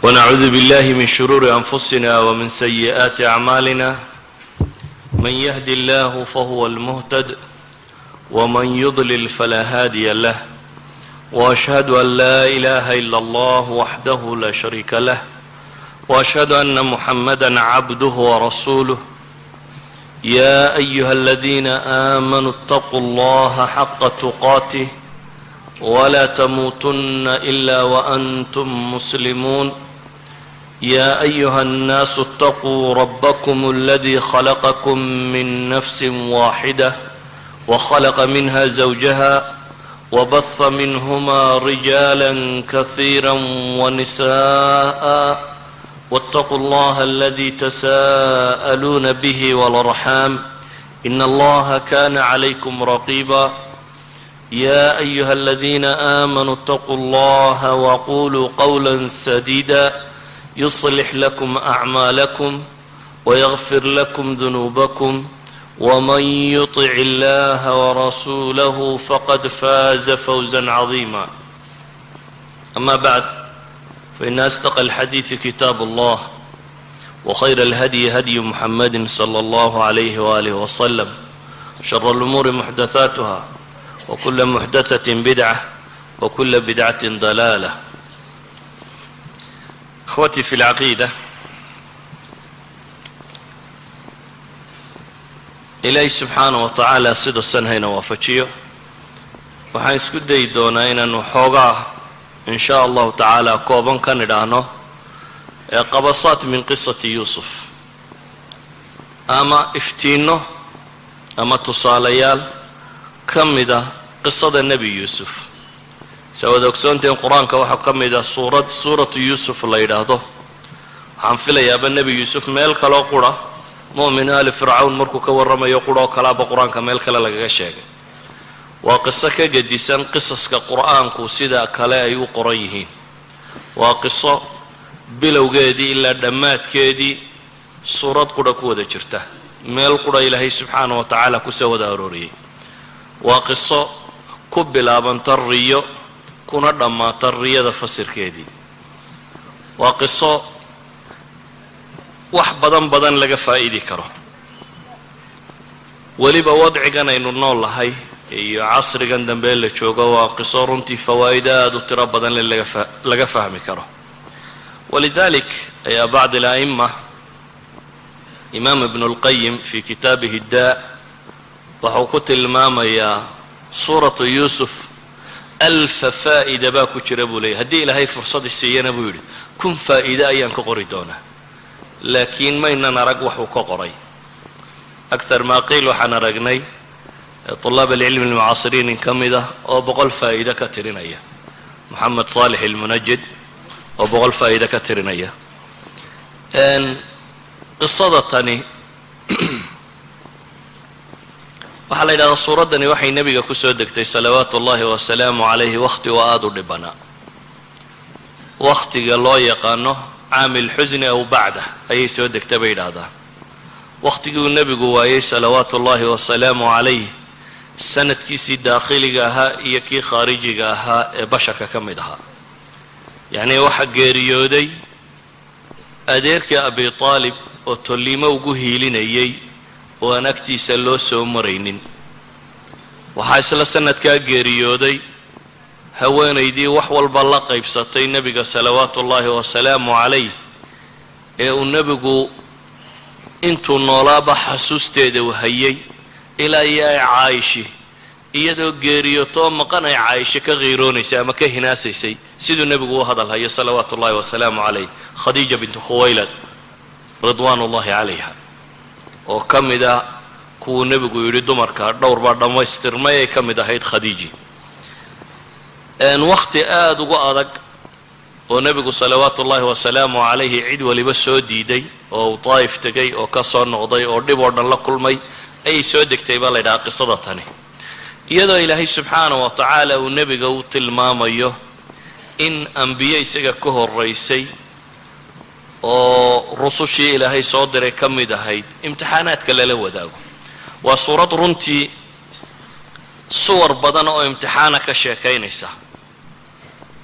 ونعوذ بالله من شرور أنفسنا ومن سيئات أعمالنا من يهد الله فهو المهتد ومن يضلل فلا هادي له وأشهد أن لا إله إلا الله وحده لا شريك له وأشهد أن محمدا عبده ورسوله يا أيها الذين آمنوا اتقوا الله حق تقاته ولا تموتن إلا وأنتم مسلمون يا أيها الناس اتقوا ربكم الذي خلقكم من نفس واحدة وخلق منها زوجها وبث منهما رجالا كثيرا ونساء واتقوا الله الذي تساءلون به والأرحام إن الله كان عليكم رقيبا يا أيها الذين آمنوا اتقوا الله وقولوا قولا سديدا يصلح لكم أعمالكم ويغفر لكم ذنوبكم ومن يطع الله ورسوله فقد فاز فوزا عظيما أما بعد فإن أصدق الحديث كتاب الله وخير الهدي هدي محمد صلى الله عليه وآله وسلم شر الأمور محدثاتها وكل محدثة بدعة وكل بدعة ضلالة أخوتي في العقيدة إلهي سبحانه وتعالى sida sanhayna waafajiyo waxaan isku dayi doonaa inaanu xoogaa in sha allahu tacaala kooban ka nidhaahno ee qabasaat min qisati yuusuf ama iftiinno ama tusaalayaal ka mida qisada nebi yuusuf sawaad ogsoonteen qur-aanka waxaa ka mid ah suuratu yuusuf la yidhaahdo waxaan filayaaba nebi yuusuf meel kaloo qura mu'min aali fircawn markuu ka warramayo quroo kalaaba qur-aanka meel kale lagaga sheegay waa qiso ka gedisan qisaska qur'aanku sida kale ay u qoran yihiin waa qiso bilowgeedii ilaa dhammaadkeedii suurad qura ku wada jirta meel qura ilaahay subxaana wa tacaala kusoo wada arooriyey waa qiso ku bilaabanta riyo kuna dhammaata riyada fasirkeedii waa qiso wax badan laga faa'idi karo weliba wadcigan aynu nool lahay iyo casrigan dambe la joogo waa qiso runtii fawaa'id aad u tiro badan laga fahmi karo walidalik ayaa bacd ala'imma imaam ibn اlqayim fi kitaabihi daa waxuu ku tilmaamayaa suuratu yuusuf alfa faa'ida baa ku jira buu leeyay haddii ilaahay fursadii siiyana buu yidhi kun faa'iide ayaan ka qori doonaa laakiin maynan arag waxuu ka qoray akthar maa qiil waxaan aragnay طulaab alcilmi almucaasiriin in ka mid ah oo 100 faa'iide ka tirinaya moxamed saalix almunajid oo 100 faa'iide ka tirinaya qisada tani waxaa la yidhahdaa suuraddani waxay nebiga ku soo degtay salawaatu ullahi wasalaamu calayhi wakhti oo aada u dhibanaa wakhtiga loo yaqaano caamil xusni aw bacdah ayay soo degta bay yidhaahdaan wakhtigii uu nebigu waayey salawaatu ullahi wasalaamu calayh sanadkiisii daakhiliga ahaa iyo kii khaarijiga ahaa ee basharka ka mid ahaa yacnii waxaa geeriyooday adeerkii abi taalib oo tolliimo ugu hiilinayay oo aan agtiisa loo soo maraynin waxaa isla sanadkaa geeriyooday haweenaydii wax walba la qaybsatay nebiga salawaatu ullaahi wasalaamu calayh ee uu nebigu intuu noolaaba xasuusteeda u hayay ilaa iyo ay caayishi iyadoo geeriyootoo maqan ay caaisha ka qiiroonaysay ama ka hinaasaysay siduu nebigu u hadal hayo salawaatu ullahi wasalaamu calayh khadiija bintu khuwaylad ridwaan ullahi calayha oo ka mid ah kuwuu nebigu yidhi dumarka dhowr baa dhammaystirmay ay ka mid ahayd khadiiji wakhti aada ugu adag oo nebigu salawaatu ullaahi wasalaamu calayhi cid waliba soo diiday oo uu daa'if tegay oo ka soo noqday oo dhib oo dhan la kulmay ayay soo degtay baa la ydhahaa qisada tani iyadoo ilaahay subxaanahu wa tacaala uu nebiga u tilmaamayo in ambiye isaga ka horaysay oo rusushii ilaahay soo diray ka mid ahayd imtixaanaadka lala wadaago waa suurad runtii suwar badan oo imtixaana ka sheekaynaysa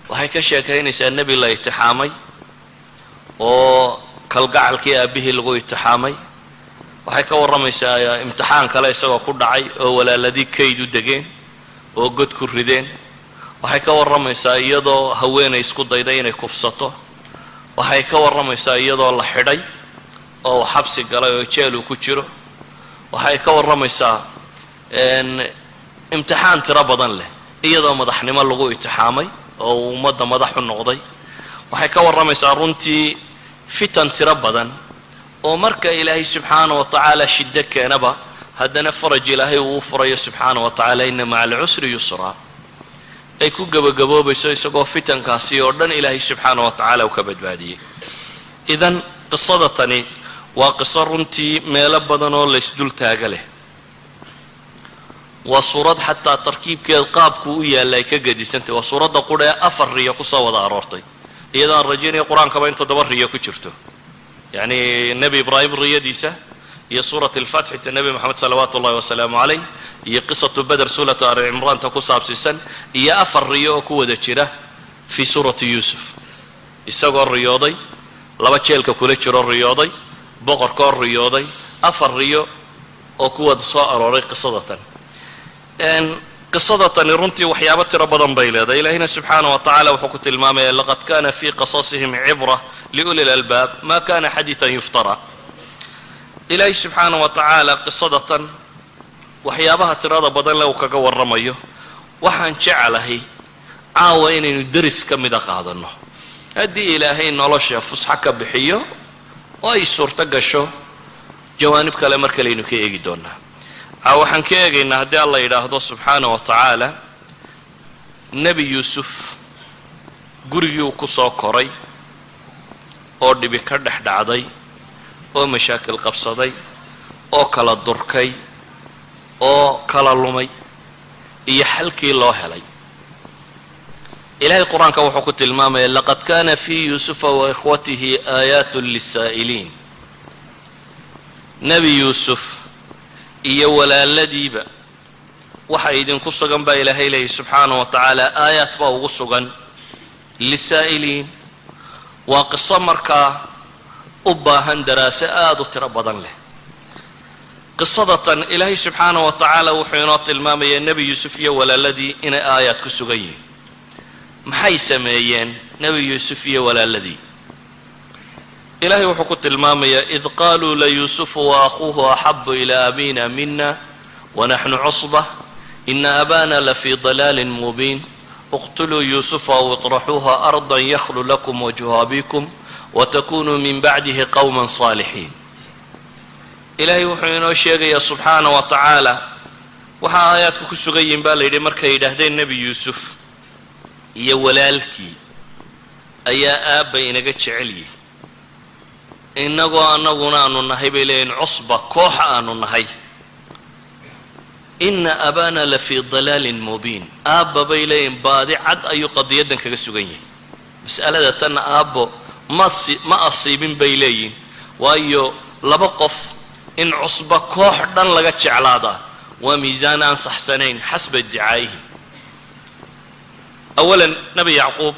waxay ka sheekaynaysaa nebi la itixaamay oo kalgacalkii aabihii lagu itixaamay waxay ka warramaysaa imtixaan kale isagoo ku dhacay oo walaaladii kayd u degeen oo god ku rideen waxay ka warramaysaa iyadoo haweenay isku dayday inay kufsato waxay ka warramaysaa iyadoo la xidhay oo xabsi galay oo jeel uu ku jiro waxay ka warramaysaa imtixaan tiro badan leh iyadoo madaxnimo lagu itixaamay oo ummadda madax u noqday waxay ka warramaysaa runtii fitan tiro badan oo marka ilaahay subxaana wa tacaala shiddo keenaba haddana faraj ilaahay uu furayo subxaana wa tacaala inna maca alcusri yusraa ay ku gebagaboobayso isagoo fitankaasi oo dhan ilaahay subxaana wa tacaala uu ka badbaadiyey idan qisada tani waa qiso runtii meelo badan oo laysdul taaga leh waa suurad xataa tarkiibkeed qaabku u yaalla ay ka gedisantahy waa suuradda qudha ee 4 riyo kusoo wada aroortay iyadoo aan rajaynaya qur-aankaba in 7 riyo ku jirto yacni nebi ibraahim riyadiisa iyo suurat alfatxi ta nebi moxamed salawaatu ullahi wasalaamu calayh iyo qisatu beder suuratu ali cimraanta ku saabsiisan iyo 4 riyo oo ku wada jira fii suurati yuusuf isagoo riyooday 2 jeelka kula jiro riyooday boqorkoo riyooday 4 riyo oo ku wada soo arooray qisadatan qisadatani runtii waxyaabo tiro badan bay leedahay ilaahina subxaana wa tacaala wuxuu ku tilmaamaya laqad kana fii qasasihim cibra liuli lalbaab ma kana xadiidan yuftara ilaahay subxaana wa tacaala qisadatan waxyaabaha tirada badan le uu kaga warramayo waxaan jeclahay caawa inaynu deris ka mida qaadanno haddii ilaahay nolosha fusxa ka bixiyo oo ay suurto gasho jawaanib kale mar kalaynu ka eegi doonaa waxaan ka eegaynaa haddii alla yidhaahdo subxaana wa tacaala nebi yuusuf gurigii uu ku soo koray oo dhibi ka dhex dhacday oo mashaakil qabsaday oo kala durkay oo kala lumay iyo xalkii loo helay ilaahay qur-aanka wuxuu ku tilmaamaya laqad kana fii yuusufa wa ikhwatihi aayaatun lisaa'iliin nebi yuusuf iyo walaaladiiba waxa idinku sugan baa ilaahay leeyahy subxaana wa tacaala aayaad baa ugu sugan lisaa'iliin waa qiso markaa u baahan daraaso aada u tiro badan leh qisadatan ilaahay subxaana wa tacaala wuxuu inoo tilmaamayaa nebi yuusuf iyo walaaladii inay aayaad ku sugan yihiin maxay sameeyeen nebi yuusuf iyo walaaladii ilahay wuxuu ku tilmaamayaa id qaaluu layuusufu waakhuuhu axabu ilaa abina mina wanaxnu cusba ina abana lafii dalaalin mubiin اqtuluu yuusufa aw iطraxuuha arda yakhlu lakum wajhu abikum watakunuu min bacdihi qowma صaalixiin ilaahay wuxuu inoo sheegayaa subxaana wa tacaala waxaa aayaadku ku sugan yihin baa la yidhi markay yidhaahdeen nebi yuusuf iyo walaalkii ayaa aabba inaga jecel yihi innagoo annaguna aanu nahay bay leeyihin cusba koox aanu nahay ina abana lafii dalaalin mubiin aabba bay leeyihin baadi cad ayuu qadiyaddan kaga sugan yahay mas'alada tanna aabbo ma asiibin bay leeyihin waayo 2 qof in cusba koox dhan laga jeclaadaa waa miisaan aan saxsanayn xasba iddicaayihim awalan nebi yacquub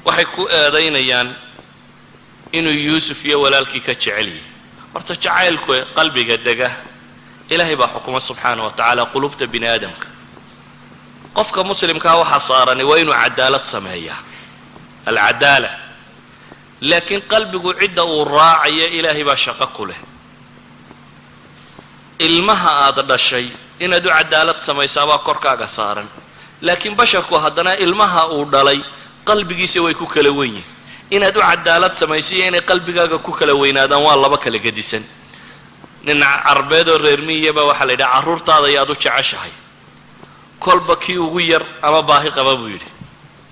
waxay ku eedaynayaan inuu yuusuf iyo walaalkii ka jecel yahay horta jacaylku qalbiga dega ilaahay baa xukuma subxaana wa tacaala qulubta bini aadamka qofka muslimkaa waxaa saarani waa inuu cadaalad sameeyaa alcadaala laakiin qalbigu cidda uu raacayo ilaahay baa shaqo ku leh ilmaha aada dhashay inaad u cadaalad samaysaabaa korkaaga saaran laakiin basharku haddana ilmaha uu dhalay qalbigiisa way ku kala wen yihin inaad u cadaalad samaysiyo inay qalbigaaga ku kala weynaadaan waa 2 kala gedisan nin carbeed oo reer miyaba waxaa la yidhaha carruurtaada ayaad u jeceshahay kolba kii ugu yar ama baahi qaba buu yidhi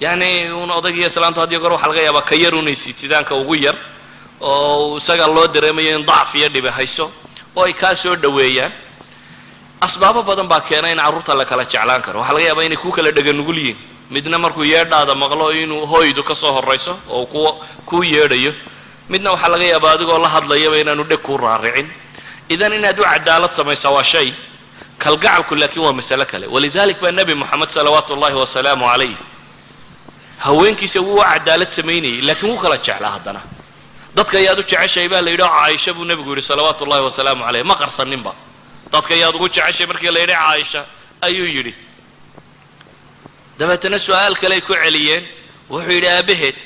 yacni un odaygiiyo islaantu hadiyo goor waxa laga yaabaa ka yar unay siitidaanka ugu yar oo isaga loo dareemayo in dacf iyo dhibi hayso oo ay kaa soo dhoweeyaan asbaabo badan baa keena in carruurta la kala jeclaan karo waxaa laga yaabaa inay ku kala dhega nugul yihiin midna markuu yeedhaada maqlo inuu hooydu ka soo horrayso oo kuu yeedhayo midna waxaa laga yaabaa adigoo la hadlayaba inaanu dheg kuu raaricin idan inaad u cadaalad samaysaa waa shay kalgacalku laakiin waa masale kale walidalik baa nebi moxamed salawaatu ullahi wasalaamu calayh haweenkiisa wuu cadaalad samaynayay laakiin wuu kala jeclaa haddana dadka ayaad u jeceshay baa la yidhi caaisha buu nebigu yidhi salawaatu ullahi wasalaamu calayh ma qarsaninba dadka ayaad ugu jeceshay markii la yidhi caaisha ayuu yidhi dabeetana su-aal kaley ku celiyeen wuxuu yidhi aabaheed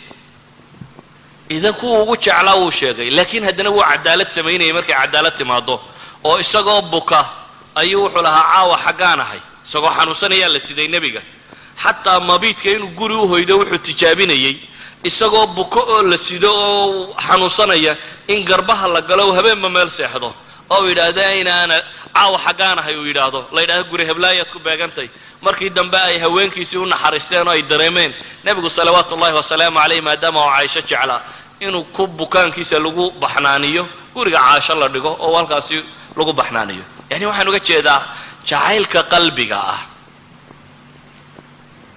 idan kuwa ugu jeclaa wuu sheegay laakiin haddana wuu cadaalad samaynayay markay cadaalad timaado oo isagoo buka ayuu wuxuu lahaa caawa xaggaan ahay isagoo xanuunsanayaa la siday nebiga xataa mabiidka inuu guri u hoydo wuxuu tijaabinayey isagoo buko oo la sido oo xanuunsanaya in garbaha la galo habeenba meel seexdo oo yidhaahda inaana caawa xaggaan ahay uu yidhaahdo la yidhahdo guri heblaayaad ku beegantay markii dambe ay haweenkiisii u naxariisteen oo ay dareemeen nebigu salawaatu ullahi wasalaamu calayh maadaama oo caaisho jeclaa inuu ku bukaankiisa lagu baxnaaniyo guriga caasho la dhigo oo halkaasi lagu baxnaaniyo yani waxaan uga jeedaa jacaylka qalbiga ah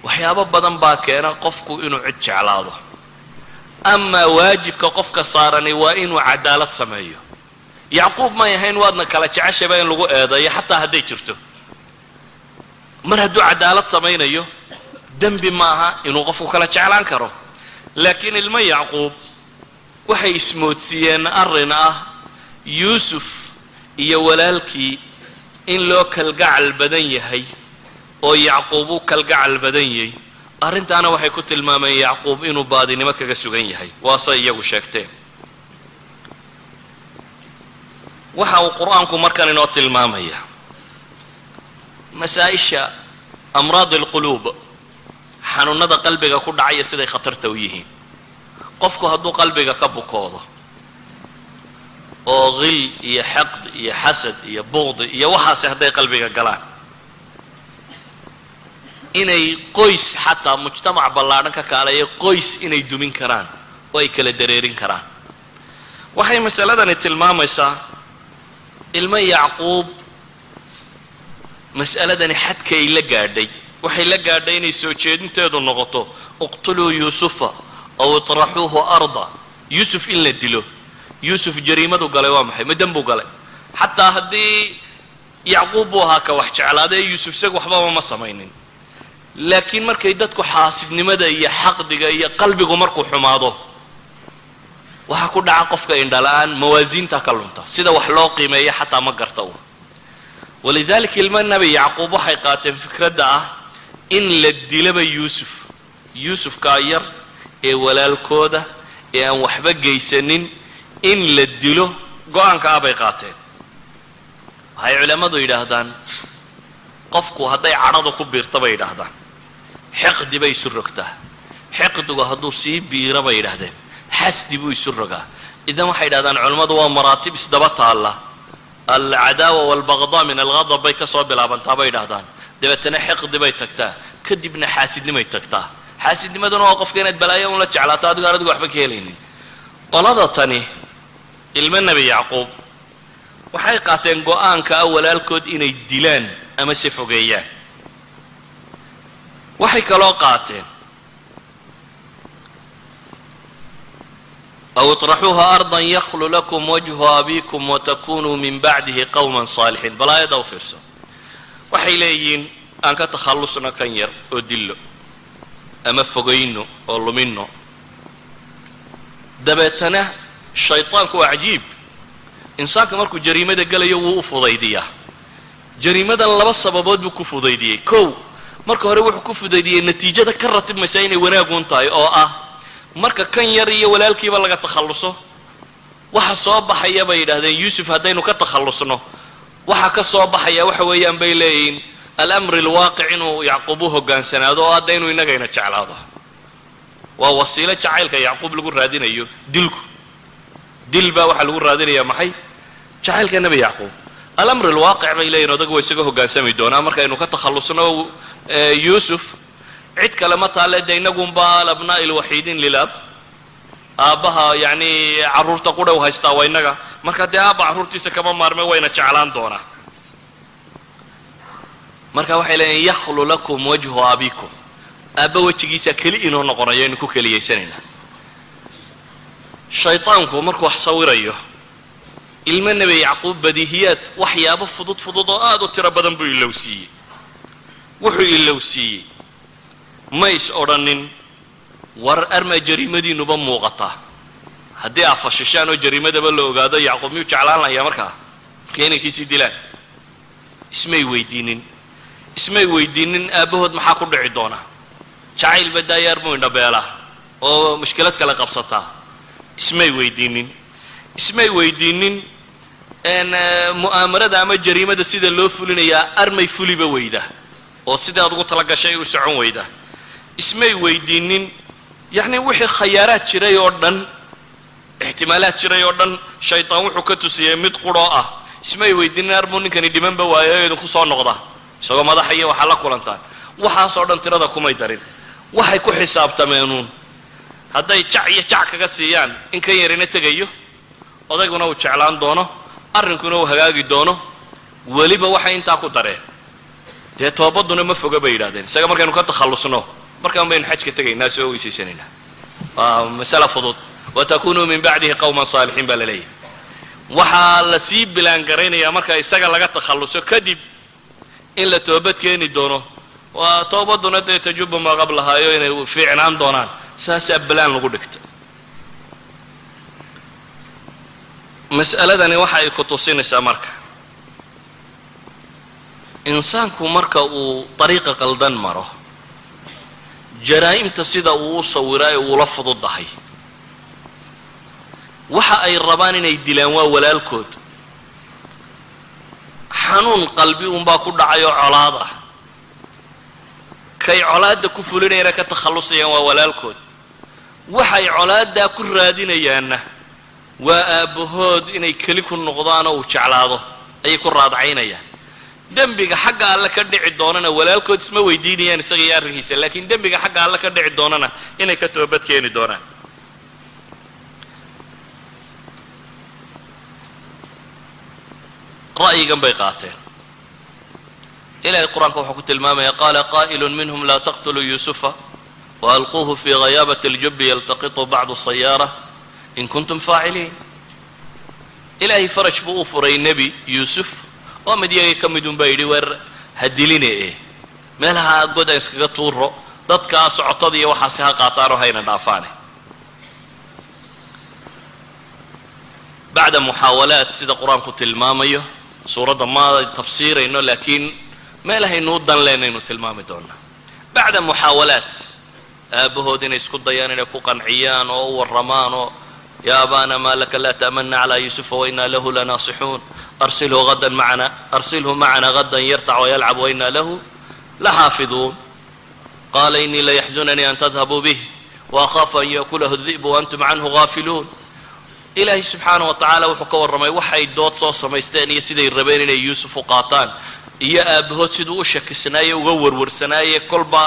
waxyaabo badan baa keena qofku inuu cid jeclaado amaa waajibka qofka saarani waa inuu cadaalad sameeyo yacquub may ahayn waadna kala jeceshaba in lagu eedeeyo xataa hadday jirto mar hadduu cadaalad samaynayo dembi maaha inuu qofku kala jeclaan karo laakiin ilmo yacquub waxay ismoodsiiyeen arrin ah yuusuf iyo walaalkii in loo kalgacal badan yahay oo yacquub u kalgacal badan yahay arrintaana waxay ku tilmaameen yacquub inuu baadinimo kaga sugan yahay waase iyagu sheegteen waxa uu qur-aanku markan inoo tilmaamaya masaa-isha amraad alquluub xanuunada qalbiga ku dhacaya siday khatarta u yihiin qofku hadduu qalbiga ka bukoodo oo qil iyo xaqd iyo xasad iyo buqdi iyo waxaasi hadday qalbiga galaan inay qoys xataa mujtamac ballaadhan ka kaalayo qoys inay dumin karaan oo ay kala dareerin karaan waxay masaladani tilmaamaysaa ilmo yacquub mas'aladani xadkay la gaadhay waxay la gaadhay inay soo jeedinteedu noqoto uqtuluu yuusufa aw itraxuuhu arda yuusuf in la dilo yuusuf jariimadu galay waa maxay ma dembuu galay xataa haddii yacquub buu ahaa ka wax jeclaaday yuusuf isaga waxbaba ma samaynin laakiin markay dadku xaasidnimada iyo xaqdiga iyo qalbigu markuu xumaado waxaa ku dhaca qofka indhala-aan mawaasiinta ka lunta sida wax loo qiimeeyo xataa ma garta u walidaalika ilmo nebi yacquub waxay qaateen fikradda ah in la dilaba yuusufkaa yar ee walaalkooda ee aan waxba geysanin in la dilo go-aanka ah bay qaateen waxay culammadu yidhaahdaan qofku hadday cadhadu ku biirta bay yidhaahdaan xiqdi bay isu rogtaa xiqdigu hadduu sii biiro bay yidhaahdeen xasdi buu isu rogaa idan waxay yidhahdaan culammadu waa maraatib isdaba taalla alcadaawa waalbaqdaa min alghadab bay ka soo bilaabantaa bay yidhahdaan dabeetana xiqdi bay tagtaa kadibna xaasidnimay tagtaa xaasidnimaduna waa qofka inaad balaayo un la jeclaato adigo aan adigu waxba ka helaynin qolada tani ilmo nebi yacquub waxay qaateen go-aanka ah walaalkood inay dilaan ama se fogeeyaan waxay kaloo qaateen aw iطraxuuha ardan yakhlu lakum wajhu abikum watakunuu min bacdihi qawman saalixiin bal aayadda u fiirso waxay leeyihiin aan ka takhallusno kan yar oo dillo ama fogayno oo lumino dabeetana shayطaanku waa cajiib insaanka markuu jariimada gelayo wuu u fudaydiyaa jariimadan laba sababood buu ku fudaydiyey kow marka hore wuxuu ku fudaydiyey natiijada ka ratibmaysa inay wanaagun tahay oo ah marka kan yar iyo walaalkiiba laga takhalluso waxa soo baxaya bay yidhahdeen yuusuf haddaynu ka takhallusno waxa ka soo baxaya waxa weeyaan bay leeyihiin alamri alwaaqic inuu yacquub u hogaansanaado oo haddaynu innagayna jeclaado waa wasiilo jacaylka yacquub lagu raadinayo dilku dil baa waxaa lagu raadinayaa maxay jacaylka nebi yacquub alamri alwaaqic bay leeyihin odagu waa isaga hoggaansami doonaa markaynu ka takhallusno yuusuf cid kale ma taale de inagunba alabnaa'i alwaxiidiin lilab aabbaha yacni carruurta qudhow haystaa waa innaga marka dee aabba carruurtiisa kama maarme wayna jeclaan doonaa marka waxay leeyihin yakhlu lakum wajhu abikum aabba wejigiisa keli inoo noqonayo aynu ku keliyaysanaynaa shayطaanku markuu wax sawirayo ilmo nebi yacquub badiihiyaad waxyaabo fudud fudud oo aad u tiro badan buu ilowsiiyey wuxuu ilowsiiyey ma is odhanin war armaa jariimadiinuba muuqataa haddii aa fashishaan oo jariimadaba la ogaado yacquub miyuu jeclaan lahayaa markaa markay inankiisii dilaan ismay weydiinin aabbahood maxaa ku dhici doona jacayl badaayaar muu indhabeelaa oo mushkilad kale qabsataa ismay weydiinin mu'aamarada ama jariimada sida loo fulinayaa armay fuliba weyda oo sidaad ugu tala gashay u socon weyda ismay weydiinin yacni wixii khayaaraad jiray oo dhan ixtimaalaad jiray oo dhan shaytaan wuxuu ka tusiyey mid quroo ah ismay weydiinin armuu ninkani dhimanba waayo oo idinku soo noqda isagoo madaxa iyo waxaa la kulantaan waxaasoo dhan tirada kumay darin waxay ku xisaabtameenuun hadday jac iyo jac kaga siiyaan in kan yarina tegayo odayguna uu jeclaan doono arrinkuna uu hagaagi doono weliba waxay intaa ku dareen dee toobaduna ma foga bay yidhahdeen isaga markaynu ka takhallusno markaan baynu xajka tegaynaa soo weysaysanaynaa waa masala fudud watakunuu min bacdihi qawman saalixiin baa la leeyahay waxaa la sii bilaangaraynayaa marka isaga laga takhalluso kadib in la toobad keeni doono waa toobaduna dee tajubu maa qablahaayo inay fiicnaan doonaan saasaa balaan lagu dhigta mas'aladani waxa ay ku tusinaysaa marka insaanku marka uu dariiqa qaldan maro jaraa'imta sida uu u sawiraa ee uula fududahay waxa ay rabaan inay dilaan waa walaalkood xanuun qalbi unbaa ku dhacayoo colaad ah kay colaadda ku fulinayana ka takhallusayaan waa walaalkood waxay colaaddaa ku raadinayaanna waa aabbahood inay keli ku noqdaanoo uu jeclaado ayay ku raadcaynayaan dembiga xagga alle ka dhici doonana walaalkood isma weydiinayaan isaga iyo arrinkiisa laakiin dembiga xagga alle ka dhici doonana inay ka toobad keeni doonaan ra'yigan bay qaateen ilaahay qur-aanka wuxuu ku tilmaamaya qaala qaa'ilun minhum laa taqtuluu yuusufa waalquuhu fii ghayaabati اljubbi yaltaqitu bacdu sayaara in kuntum faaciliin ilaahay faraj buu u furay nebi yuusuf oo mid yagii ka midun baa yidhi weer ha diline meelaha god aan iskaga tuuro dadkaa socotada iyo waxaasi ha qaataanoo hayna dhaafaane bacda muxaawalaat sida qur-aanku tilmaamayo suuradda ma tafsiirayno laakiin meelahaynuu dan leenaynu tilmaami doonaa bacda muxaawalaat aabbahood inay isku dayaan inay ku qanciyaan oo u warramaan oo yaa abaana maa laka laa ta'manna calaa yuusufa wainaa lahu lanaasixuun arsilhu macana gadan yartac wayalcab wainaa lahu laxaafiduun qaala inii layaxzunanii an tadhabuu bih waakhaafu an ya'kulahu الdi'bu waantum canhu gaafiluun ilaahay subxaana wa tacaala wuxuu ka warramay waxay dood soo samaysteen iyo siday rabeen inay yuusuf u qaataan iyo aabbahood siduu u shakisnaaye uga warwarsanaaye kolba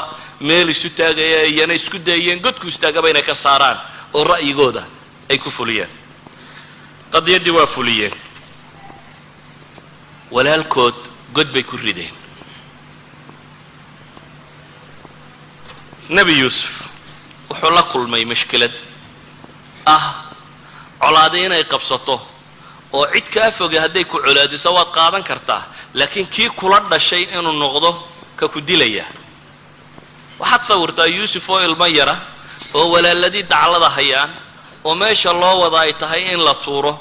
meel isu taagaya iyana isku dayeen godku istaagaba inay ka saaraan oo ra'yigooda ay ku fuliyeen qadiyaddii waa fuliyeen walaalkood god bay ku rideen nebi yuusuf wuxuu la kulmay mashkilad ah colaaday inay qabsato oo cid kaa foge hadday ku colaadiso waad qaadan kartaa laakiin kii kula dhashay inuu noqdo ka ku dilaya waxaad sawirtaa yuusuf oo ilmo yara oo walaaladii daclada hayaan oo meesha loo wada ay tahay in la tuuro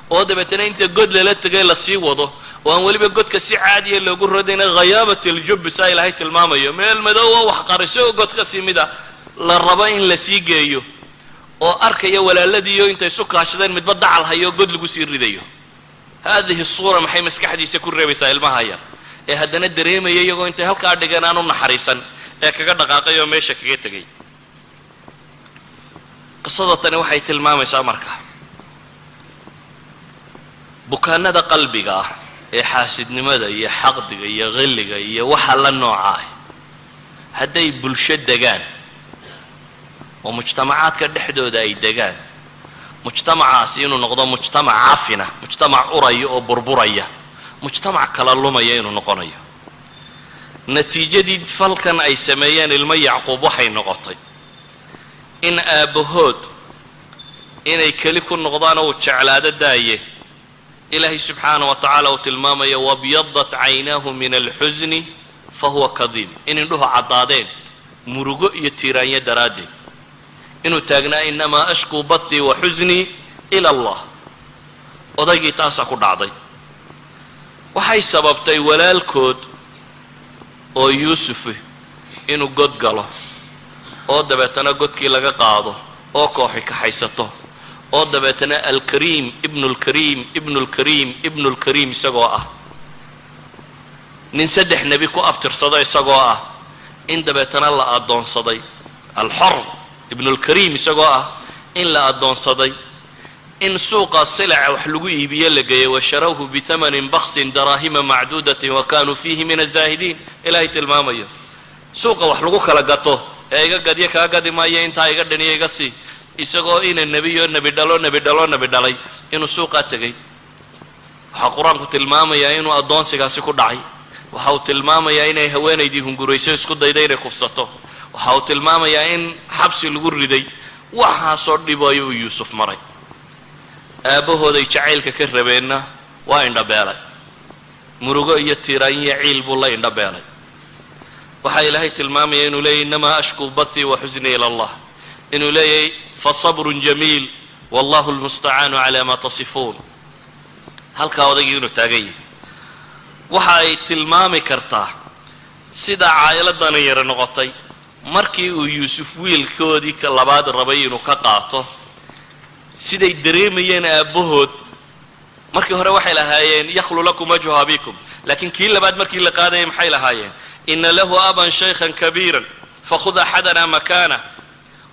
oo dabeetana inta god lala tegay la sii wado oo aan weliba godka si caadiya loogu radayna khayaabat aljubbi saa ilaahay tilmaamayo meel madow oo wax qariso oo god ka sii mida la rabo in la sii geeyo oo arkaya walaaladiiyo intay isu kaashadeen midba dacal hayo god lagu sii ridayo haadihi suura maxay maskaxdiisa ku reebaysaa ilmaha yar ee haddana dareemaya iyagoo intay halkaa dhigeen aanu naxariisan ee kaga dhaqaaqay oo meesha kaga tegay qisada tani waxay tilmaamaysaa marka bukaanada qalbiga ah ee xaasidnimada iyo xaqdiga iyo qilliga iyo waxa la nooca ah hadday bulsho degaan oo mujtamacaadka dhexdooda ay degaan mujtamacaasi inuu noqdo mujtamac cafina mujtamac uraya oo burburaya mujtamac kala lumaya inuu noqonayo natiijadii falkan ay sameeyeen ilmo yacquub waxay noqotay in aabbahood inay keli ku noqdaan oo uu jeclaado daaye ilaahay subxaana wa tacaala uu tilmaamaya wabyadat caynaahu min alxusni fahuwa kadiim in indhuhu caddaadeen murugo iyo tiiraanyo daraaddeed inuu taagnaa inamaa ashkuu bathii wa xusnii ila allah. odaygii taasaa ku dhacday. waxay sababtay walaalkood oo yuusuf inuu god galo oo dabeetana godkii laga qaado oo kooxi kaxaysato oo dabeetana alkariim ibnulkariim ibnulkariim ibnulkariim isagoo ah nin 3 nebi ku abtirsado isagoo ah in dabeetana la addoonsaday alxor ibnulkariim isagoo ah in la addoonsaday in suuqa silaca wax lagu iibiye la geeyey washarawhu bithamanin baksin daraahima macduudatin wa kaanuu fiihi min azaahidiin. ilaahay tilmaamayo suuqa wax lagu kala gato ee iga gadyo kaa gadi maayo intaa iga dhaniyo iga sii, isagoo ina nebiyo nebi dhalo nebi dhalo nebi dhalay inuu suuqaa tegay. waxaa qur-aanku tilmaamayaa inuu addoonsigaasi ku dhacay. waxa uu tilmaamayaa inay haweenaydii hungurayso isku dayday inay kufsato. waxa uu tilmaamayaa in xabsi lagu riday. waxaasoo dhibayo uu yuusuf maray. aabbahooday jacaylka ka rabeenna waa indhabeelay. murugo iyo tiiraan iyo ciil buu la indhabeelay. waxaa ilaahay tilmaamaya inuu leeyahy inamaa ashkuu bathii wa xusnii ila allah, inuu leeyahay fasabrun jamiil wallahu lmustacaanu calaa maa tasifuun. halkaa odaygii inuu taagan yahay waxa ay tilmaami kartaa sida caa'iladana yara noqotay markii uu yuusuf wiilkoodii ka labaad rabay inuu ka qaato, siday dareemayeen aabbahood. markii hore waxay lahaayeen yakhlu lakum wajhu abiikum, laakiin kii labaad markii la qaadayay maxay lahaayeen ina lahu aban shaykhan kabiiran fakhud axadana makaana.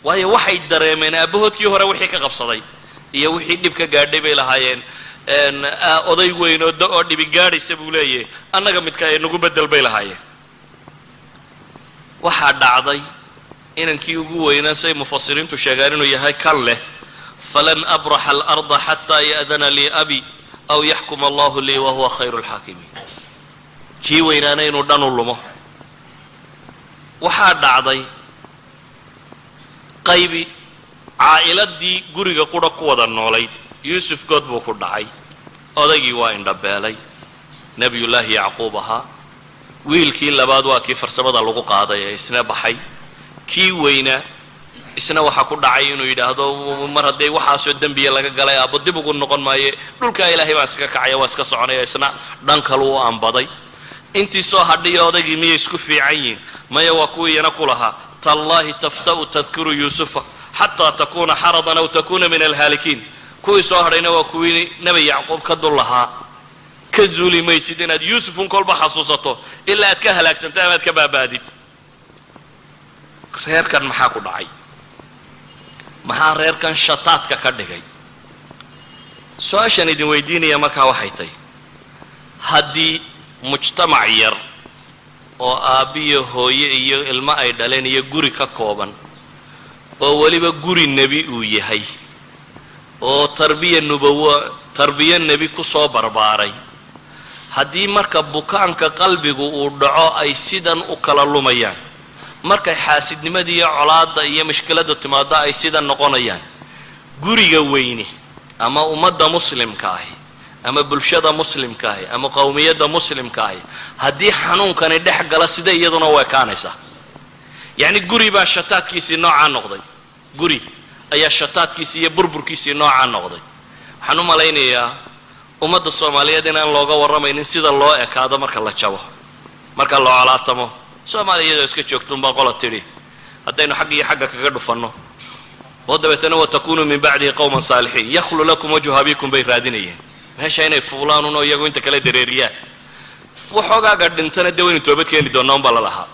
waayo waxay dareemeen aabbahoodkii hore wixii ka qabsaday iyo wixii dhib ka gaadhay bay lahaayeen oday weyn oo dhibi gaadhaysa buu leeyahay annaga midka ay nagu bedel bay lahaayeen. waxaa dhacday inankii ugu weynaa say mufasiriintu sheegaan inuu yahay kan leh falan abraxa alarda xataa ya'dana lii abi aw yaxkuma allahu lii wahuwa khayru lxaakimiin. kii weynaana inuu dhan u lumo. waxaa dhacday qaybi caa'iladii guriga qura ku wada noolayd yuusuf good buu ku dhacay. odaygii waa indhabeelay nebiyullaahi yacquub ahaa. wiilkii labaad waa kii farsamada lagu qaaday ee isna baxay. kii weynaa isna waxaa ku dhacay inuu yidhaahdo mar haddee waxaasoo dembiya laga galay aabbo dib ugu noqon maaye dhulkaa ilaahay baan iska kacaya waa iska soconaya. isna dhan kalu u ambaday. intii soo hadhiyo odaygii miyay isku fiican yihiin? maya, waa kuwiiyana ku lahaa tallaahi tafta'u tadkuru yuusufa xataa takuuna xaradan aw takuuna min alhaalikiin. kuwii soo hadhayna waa kuwii nebi yacquub ka dul lahaa ka zuuli maysid inaad yuusufun kolba xasuusato ilaa aad ka halaagsanto ama aad ka baaba'did. reerkan maxaa ku dhacay? maxaa reerkan shataadka ka dhigay? su-aashaan idin weydiinaya markaa waxay tahy haddii mujtamac yar oo aabbiyo hooye iyo ilmo ay dhaleen iyo guri ka kooban oo weliba guri nebi uu yahay oo tarbiya nebi ku soo barbaaray, haddii marka bukaanka qalbigu uu dhaco ay sidan u kala lumayaan, markay xaasidnimada iyo colaadda iyo mushkiladdu timaado ay sidan noqonayaan, guriga weyne ama ummadda muslimka ahi ama bulshada muslimka ahi ama qowmiyadda muslimka ahi haddii xanuunkani dhex gala sida iyaduna u ekaanaysaa. yacni guri baa shataadkiisii noocaa noqday. guri ayaa shataadkiisii iyo burburkiisii noocaa noqday. waxaan u malaynayaa ummadda soomaaliyeed inaan looga warramaynin sida loo ekaado marka la jabo, marka la colaatamo. soomaaliyadoo iska joogtuunbaa qola tidhi haddaynu xagg iyo xagga kaga dhufanno oo dabeetana watakunuu min bacdihi qowman saalixiin yakhlu lakum wajhu abiikum bay raadinayeen. meesha inay fuulaanunoo iyagu inta kale dareeriyaan. waxoogaaga dhintana dee waynu toobad keeni doonnaa unbaa la lahaa.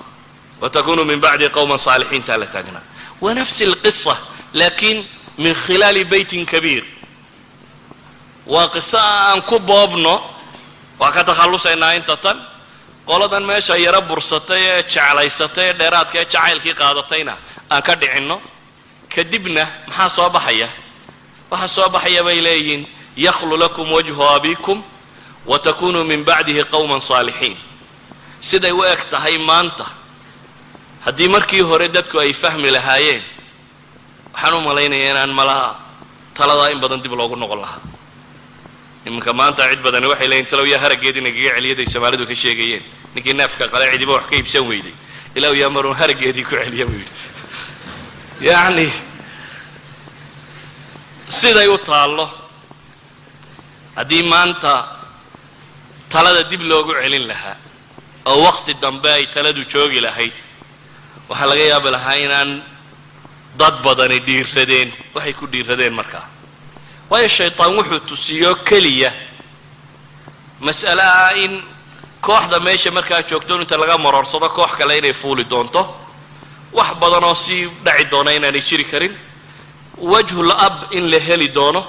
watakunuu min bacdihi qowman saalixiintaa la taagnaa. wa nafsi alqisa laakiin min khilaali beytin kabiir. waa qiso aan ku boobno, waa ka takhallusaynaa inta tan. qoladan meesha yaro bursatay ee jeclaysatay ee dheeraadka ee jacaylkii qaadatayna aan ka dhicinno. kadibna maxaa soo baxaya? waxaa soo baxaya bay leeyihiin yakhlu lakum wajhu abiikum watakunuu min bacdihi qowman saalixiin. siday u eg tahay maanta haddii markii hore dadku ay fahmi lahaayeen, waxaan u malaynayaa inaan malaha taladaa in badan dib loogu noqon lahaa. iminka maanta cid badani waxay leeyiin talow yaa haraggeed inagaga celiyaday soomaalidu ka sheegayeen. ninkii neefka qale cidiba wax ka iibsan weyday ilaahu yaa maruun haraggeedii ku celiya buu yidhi. yacni siday u taallo haddii maanta talada dib loogu celin lahaa oo waqti dambe ay taladu joogi lahayd waxaa laga yaabi lahaa inaan dad badani dhiiradeen waxay ku dhiiradeen markaa waayo shaytaan wuxuu tusiyo keliya mas'ale ah in kooxda meesha markaa joogto inta laga maroorsado koox kale inay fuuli doonto wax badan oo sii dhaci doona inaanay jiri karin wajhul ab in la heli doono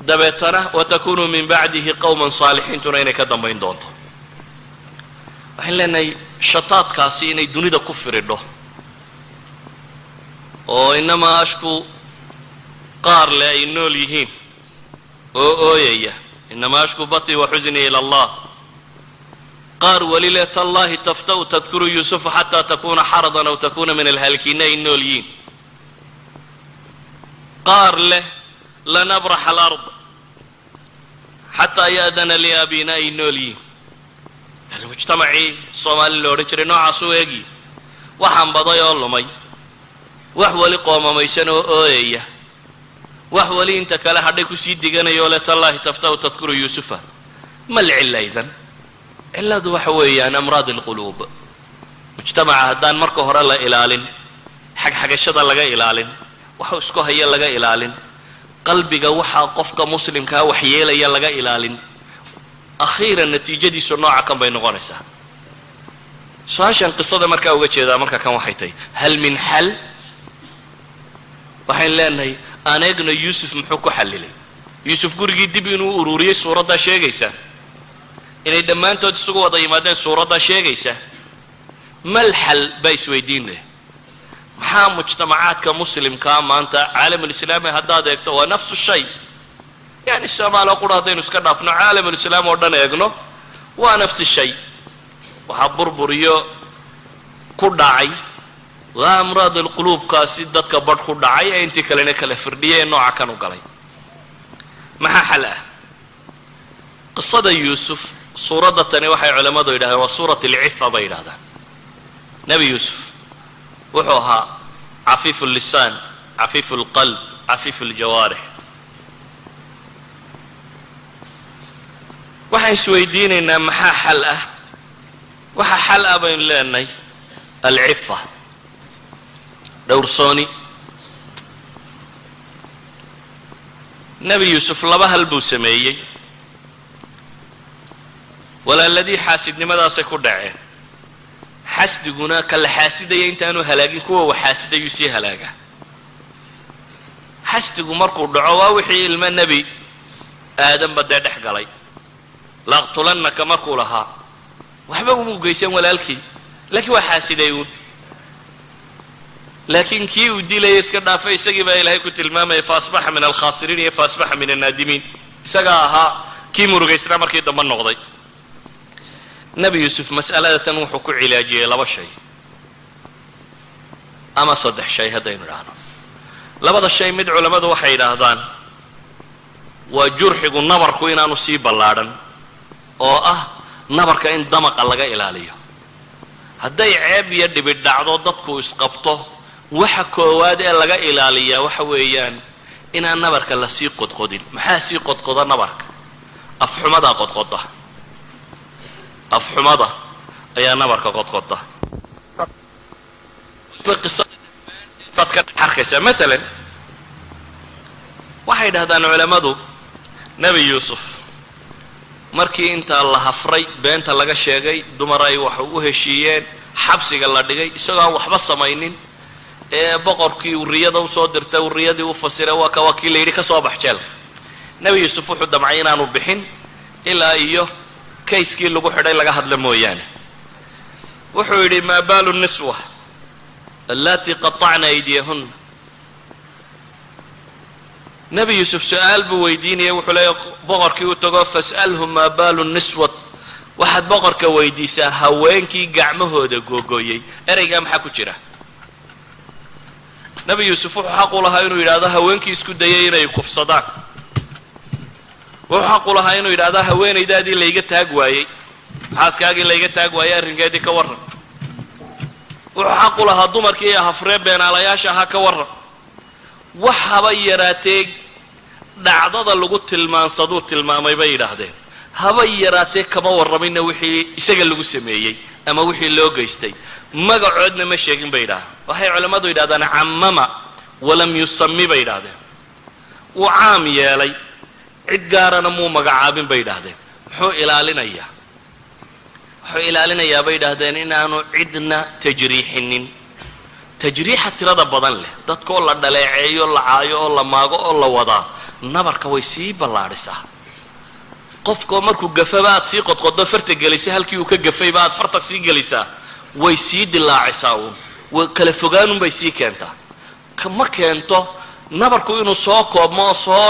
dabeetana watakunuu min bacdihi qawman saalixiintuna inay ka dambayn doonto waxaan leenahay shataadkaasi inay dunida ku firidho oo inamaa ashku qaar le ay nool yihiin oo ooyaya inamaa ashku bathi wa xusnii ila allah qaar weli le tallahi tafta'u tadkuru yuusufa xataa takuna xaradan aw takuna min alhaalikiina ay nool yihiin qaar leh lanabrax alard xataa ya'dana li abina ay nool yihiin yani mujtamacii soomaali lo odhan jiray noocaas u eegi waxaan baday oo lumay wax weli qoomamaysan oo ooyaya wax weli inta kale hadhay kusii diganayoo le tallahi tafta'u tadkuru yuusufa ma lcilla idan cilladu waxa weeyaan amraad alquluub mujtamaca haddaan marka hore la ilaalin xagxagashada laga ilaalin waxa isku haya laga ilaalin qalbiga waxaa qofka muslimkaa waxyeelaya laga ilaalin akhiiran natiijadiisu nooca kan bay noqonaysaa su-aashan qisada markaa uga jeedaa marka kan waxay tahay hal min xal waxayn leenahay aan eegno yuusuf muxuu ku xallilay yuusuf gurigii dib inuu ururiyey suuraddaa sheegaysa inay dhammaantood isugu wada yimaadeen suuraddaa sheegaysa mal xal baa isweydiin leh maxaa mujtamacaadka muslimkaa maanta caalamulislaami haddaad eegto waa nafsu shay yani soomaaliya qura haddaynu iska dhaafno caalamulislaam oo dhan eegno waa nafsi shay waxaa burburiyo ku dhacay waa amraad alquluubkaasi dadka badh ku dhacay ee intii kalena kala firdhiyay ee nooca kan u galay maxaa xal ah qisada yuusuf suuradda tani waxay culammadu yidhahdeen waa suurat alcifa bay yidhahdaan nebi yuusuf wuxuu ahaa cafiifu llisaan cafiifu lqalb cafiifu ljawaarix waxaan isweydiinaynaa maxaa xal ah waxa xal ah baynu leenahay alcifa dhowrsooni nebi yuusuf laba hal buu sameeyey walaaladii xaasidnimadaasay ku dhaceen xasdiguna ka la xaasidaya intaanu halaagin kuwa wa xaasidayuu sii halaagaa xasdigu markuu dhaco waa wixii ilmo nebi aadanba dee dhex galay laaqtulannaka markuu lahaa waxba umuu geysan walaalkii laakiin waa xaasiday uun laakiin kii uu dilaya iska dhaafay isagii baa ilaahay ku tilmaamaya faasbaxa min alkhaasiriin iyo faasbaxa min annaadimiin isagaa ahaa kii murugaysnaa markii dambe noqday nebi yuusuf mas'alada tan wuxuu ku cilaajiyey laba shay ama saddex shay haddaynu idhaahno labada shay mid culammadu waxay yidhaahdaan waa jurxigu nabarku inaanu sii ballaadhan oo ah nabarka in damaqa laga ilaaliyo hadday ceeb iyo dhibidh dhacdo dadku isqabto waxa koowaad ee laga ilaaliyaa waxa weeyaan inaan nabarka la sii qodqodin maxaa sii qodqoda nabarka afxumadaa qodqoda afxumada ayaa nabarka qodqoda baad ka dhex arkaysaa maalan waxay dhahdaan culammadu nebi yuusuf markii intaa la hafray beenta laga sheegay dumar ay wax u heshiiyeen xabsiga la dhigay isagoo aan waxba samaynin ee boqorkii uu riyada usoo dirtay uu riyadii u fasiray waa ka waakii la yidhi ka soo bax jeelka nebi yuusuf wuxuu damcay inaanu bixin ilaa iyo kayskii lagu xidhay laga hadla mooyaane wuxuu yidhi maa baalu niswa allatii qaطacna aydiyahunna nebi yuusuf su-aal buu weydiinaya wuxuu leeya boqorkii u tago fas'alhu maa baalu niswat waxaad boqorka weydiisaa haweenkii gacmahooda googooyey ereygaa maxaa ku jira nebi yuusuf wuxuu xaq u lahaa inuu yidhaahdo haweenkii isku dayay inay kufsadaan wuxuu xaq u lahaa inuu yidhaahdo haweenaydaadii layga taag waayey xaaskaagii layga taag waayey arrinkeedii ka warran wuxuu xaq u lahaa dumarkii hafree beenaalayaasha ahaa ka warran wax haba yaraatee dhacdada lagu tilmaansaduu tilmaamay bay yidhaahdeen habay yaraatee kama warramayna wixii isaga lagu sameeyey ama wixii loo geystay magacoodna ma sheegin bay yidhahdeen waxay culammadu yidhahdaan cammama walam yusami bay yidhahdeen wuu caam yeelay cid gaarana muu magacaabin bay yidhahdeen muxuu ilaalinayaa bay yidhaahdeen inaanu cidna tajriixinin tajriixa tirada badan leh dadkaoo la dhaleeceeyo la caayo oo la maago oo la wadaa nabarka way sii ballaadhisaa qofkoo markuu gafaba aad sii qodqoddo farta gelisay halkii uu ka gafayba aad farta sii gelisaa way sii dilaacisaa uun kala fogaanunbay sii keentaa ma keento nabarku inuu soo koobmo oo soo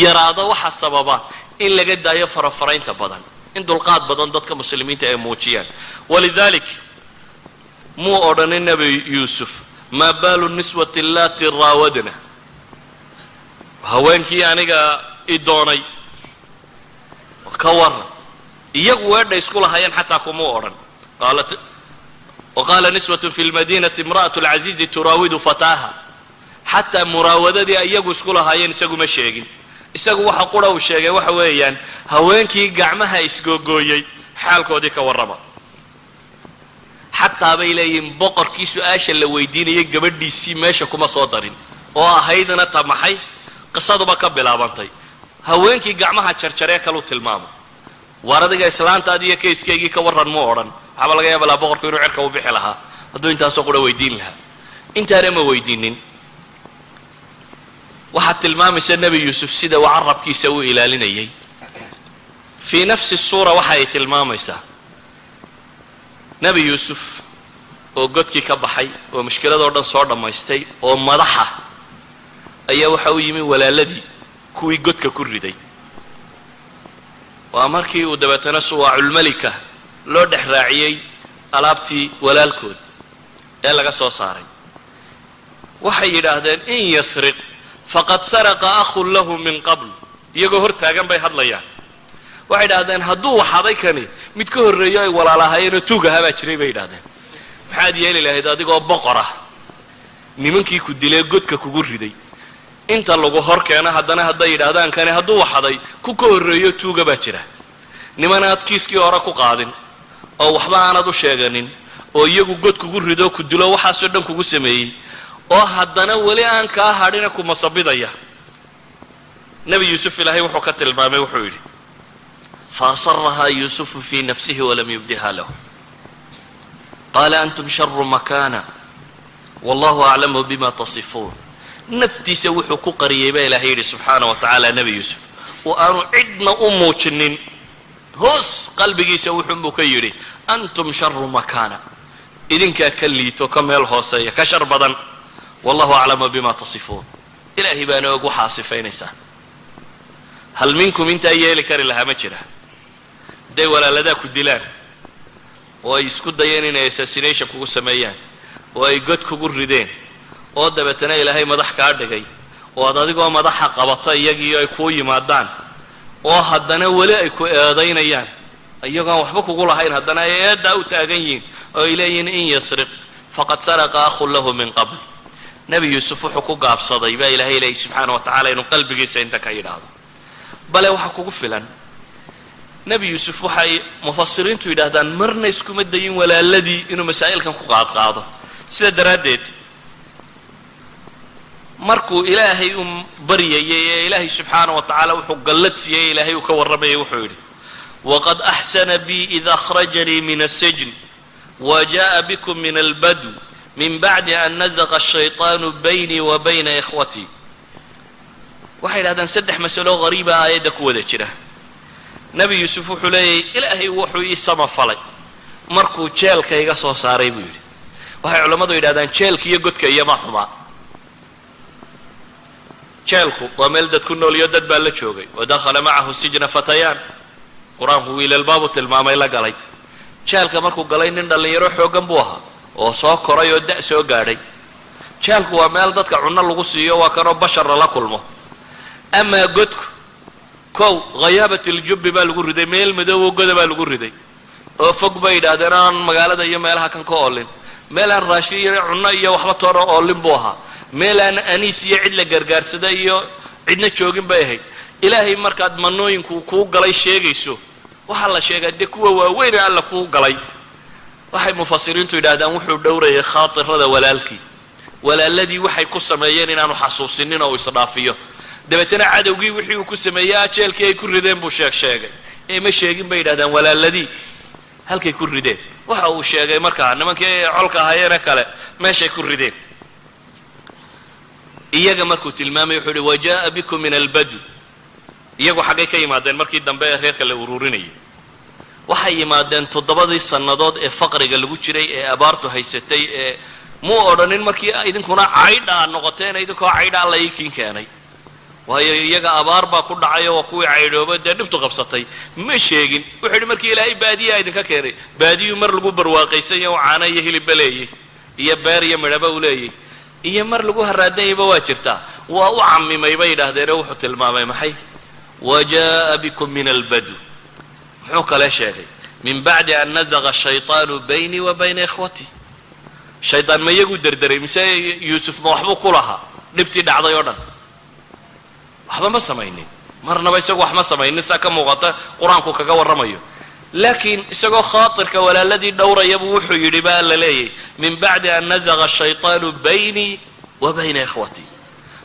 yaraado waxa sababa in laga daayo farafaraynta badan in dulqaad badan dadka muslimiinta ay muujiyaan walidalik muu odhanin nebi yuusuf maa baalu niswati allati raawadna haweenkii aniga i doonay ka warran iyagu weedha isku lahaayeen xataa kumuu odhan waqaala niswatu fi lmadinati imra'atu alcaziizi turaawidu fataaha xataa muraawadadii iyagu isku lahaayeen isagu ma sheegin isagu waxa qura uu sheegay waxa weeyaan haweenkii gacmaha isgoogooyey xaalkoodii ka warrama xataa bay leeyihiin boqorkii su-aasha la weydiinayay gabadhiisii meesha kuma soo darin oo ahaydna ta maxay qisaduba ka bilaabantay haweenkii gacmaha jarjaree kaluu tilmaamo waar adiga islaantaadi iyo kayskeygii ka warran muu odhan waxaaba laga yaaba laha boqorku inuu cerka u bixi lahaa hadduu intaasoo qura weydiin lahaa intaana ma weydiinin waxaad tilmaamaysa nebi yuusuf sida uu carabkiisa u ilaalinayay fii nafsi suura waxa ay tilmaamaysaa nebi yuusuf oo godkii ka baxay oo mushkiladoo dhan soo dhammaystay oo madaxa ayaa waxa u yimi walaaladii kuwii godka ku riday waa markii uu dabeetana suwaaculmelika loo dhex raaciyey alaabtii walaalkood ee laga soo saaray waxay yidhaahdeen in yasriq faqad saraqa akhun lahu min qabl iyagoo hor taagan bay hadlayaan waxay yidhahdeen hadduu waxaday kani mid ka horreeyo ay walaalahaayeenoo tuug ahaa baa jiray bay yidhahdeen maxaad yeeli lahayd adigoo boqor ah nimankii ku dilee godka kugu riday inta lagu hor keeno haddana hadday yidhaahdaan kani hadduu waxaday ku ka horreeyo tuuga baa jira niman aad kiiskii hore ku qaadin oo waxba aanad u sheeganin oo iyagu god kugu rido ku dilo waxaasoo dhan kugu sameeyey oo haddana weli aan kaa hadhina ku masabidaya nebi yuusuf ilaahay wuxuu ka tilmaamay wuxuu yidhi faasarahaa yuusufu fii nafsihi walam yubdiha lahu qaala antum sharu makana wallahu aclamu bima tasifuun naftiisa wuxuu ku qariyey baa ilaahay yidhi subxaana wa tacaala nebi yuusuf oo aanu cidna u muujinin hoos qalbigiisa wuxuunbuu ka yidhi antum sharu makana idinkaa ka liito ka meel hooseeya ka shar badan wallahu aclamu bima tasifuun ilaahay baana og waxaa sifaynaysaa hal minkum intaa yeeli kari lahaa ma jira hadday walaaladaa ku dilaan oo ay isku dayeen inay assassination kugu sameeyaan oo ay god kugu rideen oo dabeetana ilaahay madax kaa dhigay oo ad adigoo madaxa qabato iyagiio ay kuu yimaadaan oo haddana weli ay ku eedaynayaan iyagoon waxba kugu lahayn haddana ay eeddaa u taagan yihiin oo ay leeyihiin in yasriq faqad saraqa akhun lahu min qabl nebi yuusuf wuxuu ku gaabsaday baa ilaahay leeyay subxaana wa tacala inuu qalbigiisa inta ka yidhaahdo bale waxa kugu filan nebi yuusuf waxay mufasiriintu yidhaahdaan marna iskuma dayin walaaladii inuu masaa'ilkan ku qaadqaado sida daraaddeed markuu ilaahay u baryayay ee ilaahay subxaana wa tacaala wuxuu gallad siiyey ilaahay uu ka warramayay wuxuu yidhi waqad axsana bii id akhrajanii min asijn wa jaءa bikum min albadw min bacdi an nazaqa ashayطaanu baynii wa bayna ikhwatii waxay yidhahdaan saddex masalo qariiba aayadda ku wada jira nebi yuusuf wuxuu leeyahay ilaahay wuxuu ii samafalay markuu jeelka iga soo saaray buu yidhi waxay culammadu yidhahdaan jeelka iyo godka iyoma xumaa jeelku waa meel dad ku nool iyo dad baa la joogay wadakhala macahu sijna fatayaan qur-aanku wiilalbaabu tilmaamay la galay jeelka markuu galay nin dhallinyaro xooggan buu ahaa oo soo koray oo da' soo gaadhay jeelku waa meel dadka cunno lagu siiyo waa kanoo bashar lala kulmo amaa godku kow khayaabat iljubbi baa lagu riday meel madoobo goda baa lagu riday oo fog bay yidhaahdeen aan magaalada iyo meelaha kan ka oolin meel aan raashin iyo cunno iyo waxba toona oolin buu ahaa meel aan aniis iyo cid la gargaarsada iyo cidna joogin bay ahayd ilaahay markaad manooyinku kuu galay sheegayso waxaa la sheegaa dee kuwa waaweyn alla kuu galay waxay mufasiriintu yidhaahdaan wuxuu dhowrayay khaatirada walaalkii walaaladii waxay ku sameeyeen inaanu xasuusinin oo isdhaafiyo dabeetana cadowgii wixii uu ku sameeyey ajeelkii ay ku rideen buu sheegay ee ma sheegin bay yidhahdaan walaaladii halkay ku rideen waxa uu sheegay markaa nimankii colka ahayeene kale meeshay ku rideen iyaga markuu tilmaamay wuxuu yihi wajaa'a bikum min albadu iyagu xaggay ka yimaadeen markii dambe ee reerka la ururinayay waxay yimaadeen 7 sannadood ee faqriga lagu jiray ee abaartu haysatay ee muu odhanin markii idinkuna caydha noqoteen idinkoo caydha alla iikiin keenay waayo iyaga abaar baa ku dhacay oo kuwii caydhooba dee dhibtu qabsatay ma sheegin wuxuu yidhi markii ilaahay baadiyaa idinka keenay baadiyuu mar lagu barwaaqaysan yahay oo caana iyo hilibba leeyay iyo beer iyo midhaba u leeyay iyo mar lagu haraadanyayba waa jirtaa waa u camimay bay yidhaahdeenoo wuxuu tilmaamay maxay wajaa'a bikum min albadu muxuu kale sheegay min bacdi an nazaqa ashayطaanu baynii wa bayna ikhwatii shaydaan ma iyagu derderay mise yuusuf ma waxbuu ku lahaa dhibtii dhacday oo dhan waxba ma samaynin marnaba isagu wax ma samaynin saa ka muuqata qur-aanku kaga warramayo laakiin isagoo khaatirka walaaladii dhowrayabuu wuxuu yidhi baa la leeyay min bacdi an nazaqa ashayطaanu baynii wa bayna ikhwatii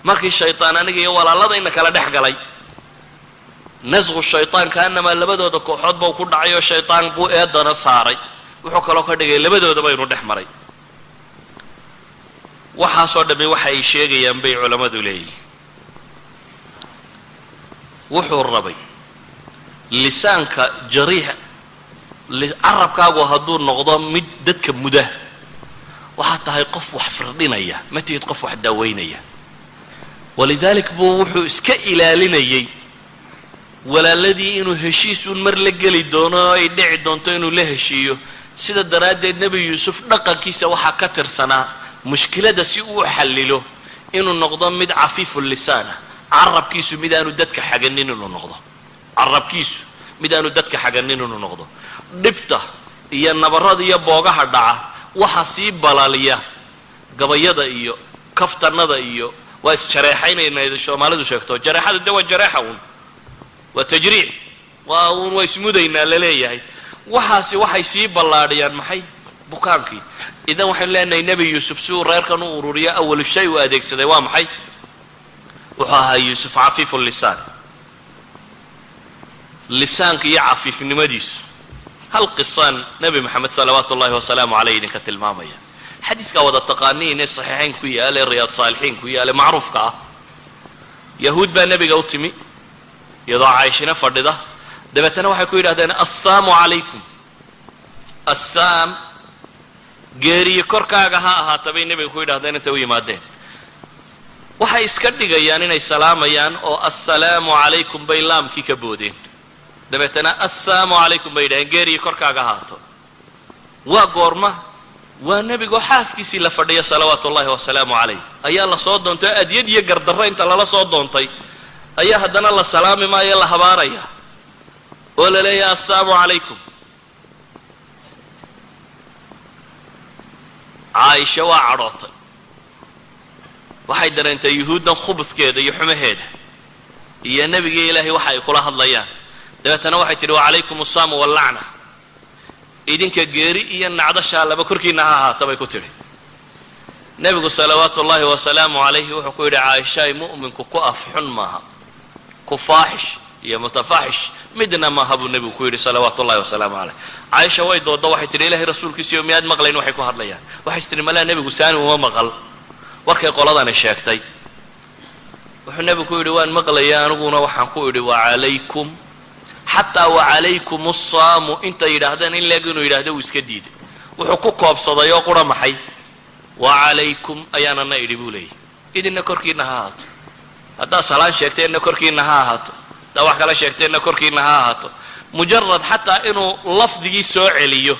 markii shayطaan aniga iyo walaaladayna kala dhex galay nasqu shayطaan kaanamaa labadooda kooxood bau ku dhacay oo shayطaan buu eedana saaray wuxuu kaloo ka dhigay labadoodaba inuu dhex maray waxaasoo dhammi waxa ay sheegayaan bay culammadu leeyihin wuxuu rabay lisaanka jariixa carabkaagu hadduu noqdo mid dadka muda waxaad tahay qof wax firdhinaya ma tihid qof wax daaweynaya walidalik buu wuxuu iska ilaalinayay walaaladii inuu heshiisuun mar la geli doono oo ay dhici doonto inuu la heshiiyo sida daraaddeed nebi yuusuf dhaqankiisa waxaa ka tirsanaa mushkilada si uu xallilo inuu noqdo mid cafiifu lisaan ah carabkiisu mid aanu dadka xaganin inuu noqdo carabkiisu mid aanu dadka xaganin inuu noqdo dhibta iyo nabarada iyo boogaha dhaca waxa sii balaaliya gabayada iyo kaftanada iyo waa isjareexaynayna Soomaalidu sheegto jareexada de waa jareexa waa tajriix waa ismudaynaa la leeyahay waxaasi waxay sii ballaadhiyaan maxay bukaankii idan waxaan leenahay nebi yuusuf si uu reerkan u ururiya awal shay uu adeegsaday waa maxay wuxuu ahaa yuusuf cafiifu lisaan lisaanka iyo cafiifnimadiisu hal qisaan nebi maxamed salawaatu ullahi wasalaamu calayh idinka tilmaamaya xadiidkaa wada taqaaniin ee saxiixayn ku yaala ee riyaad saalixiin ku yaala macruufka ah yahuud baa nebiga u timi iyadoo caayishina fadhida dabeetana waxay ku yidhahdeen assaamu calaykum assaam geeriye korkaaga ha ahaata bay nebiga ku yidhahdeen intay u yimaadeen waxay iska dhigayaan inay salaamayaan oo assalaamu calaykum bay laamkii ka boodeen dabeetana assaamu calaykum bay yidhahdeen geeriye korkaaga ahaato waa goorma waa nebigoo xaaskiisii la fadhiya salawaatu ullahi wasalaamu calayh ayaa la soo doontay oo adyad iyo gardarro inta lala soo doontay ayaa haddana la salaami maayo la habaaraya oo la leeyahay assalaamu calaykum caaisha waa cadhootay waxay dareentay yuhuuddan khubudkeeda iyo xumaheeda iyo nebigii ilaahay waxa ay kula hadlayaan dabeetana waxay tidhi wacalaykum assaamu wallacna idinka geeri iyo nacdashaa laba korkiina ha ahaata bay ku tidhi nebigu salawaatu ullaahi wasalaamu calayhi wuxuu ku yidhi caaishaay mu'minku ku af xun maaha ku faaxish iyo mutafaaxish midna maaha buu nebigu ku yidhi salawaatu ullahi wasalaamu calayh caaisha way dooddo waxay tidhi ilaahay rasuulkiisiiyo miyaad maqlayn waxay ku hadlayaan waxay is tidhi malaa nebigu saani uma maqal warkay qoladani sheegtay wuxuu nebigu ku yidhi waan maqlaya aniguna waxaan ku idhi wacalaykum xataa wacalaykum assaamu intay yidhaahdeen in leeg inuu yidhaahdo uu iska diiday wuxuu ku koobsaday oo qura maxay wacalaykum ayaanana idhi buu leeyahy idinna korkiina ha ahaato haddaad salaan sheegteenna korkiina ha ahaato haddaad wax kala sheegteenna korkiina ha ahaato mujarad xataa inuu lafdigii soo celiyo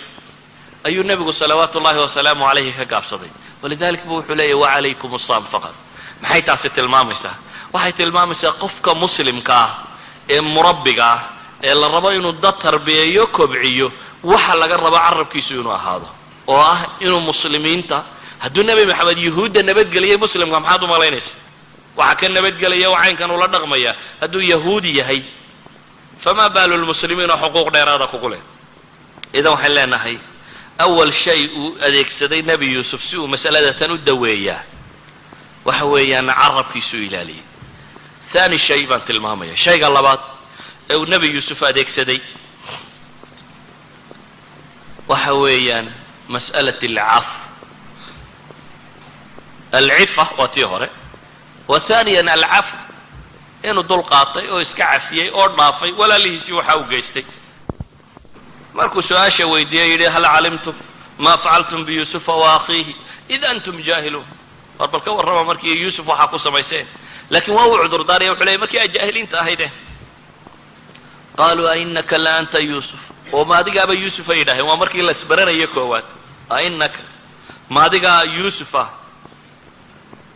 ayuu nebigu salawaatu ullahi wasalaamu calayhi ka gaabsaday walidalik buu wuxuu leeyahy wacalaykum assaam faqad maxay taasi tilmaamaysaa waxay tilmaamaysaa qofka muslimka ah ee murabbiga ah ee la rabo inuu dad tarbiyeeyo kobciyo waxa laga rabo carabkiisu inuu ahaado oo ah inuu muslimiinta hadduu nebi maxamed yuhuudda nabadgeliyay muslimka maxaad u malaynaysa waxa ka nabadgelaya wacaynkan ula dhaqmaya hadduu yahuudi yahay famaa baalu lmuslimiina xuquuq dheeraada kugu leh idan waxaan leenahay awal shay uu adeegsaday nebi yuusuf si uu masalada tan u daweeyaa waxa weeyaan carabkiisuu ilaaliyay ثاني shay baan tilmaamaya shayga labaad ee uu nebi yuusuf adeegsaday waxa weeyaan mas'alat alcaf alcifa waa tii hore wa ثaaniyan alcaf inuu dul qaatay oo iska cafiyey oo dhaafay walaalihiisii waxa uu geystay markuu su-aasha weydiiyey yidhi hal calimtum maa facaltum biyuusufa wa akhiihi id antum jaahiluun war bal ka warrama markii yuusuf waxaa ku samayseen laakiin waa uu cudurdaaraya wuxuu leeyay markii ay jaahiliinta ahaydeen qaaluu ainaka la anta yuusuf oo ma adigaaba yuusuf ay yidhaaheen waa markii la isbaranayo koowaad ainaka ma adigaa yuusuf ah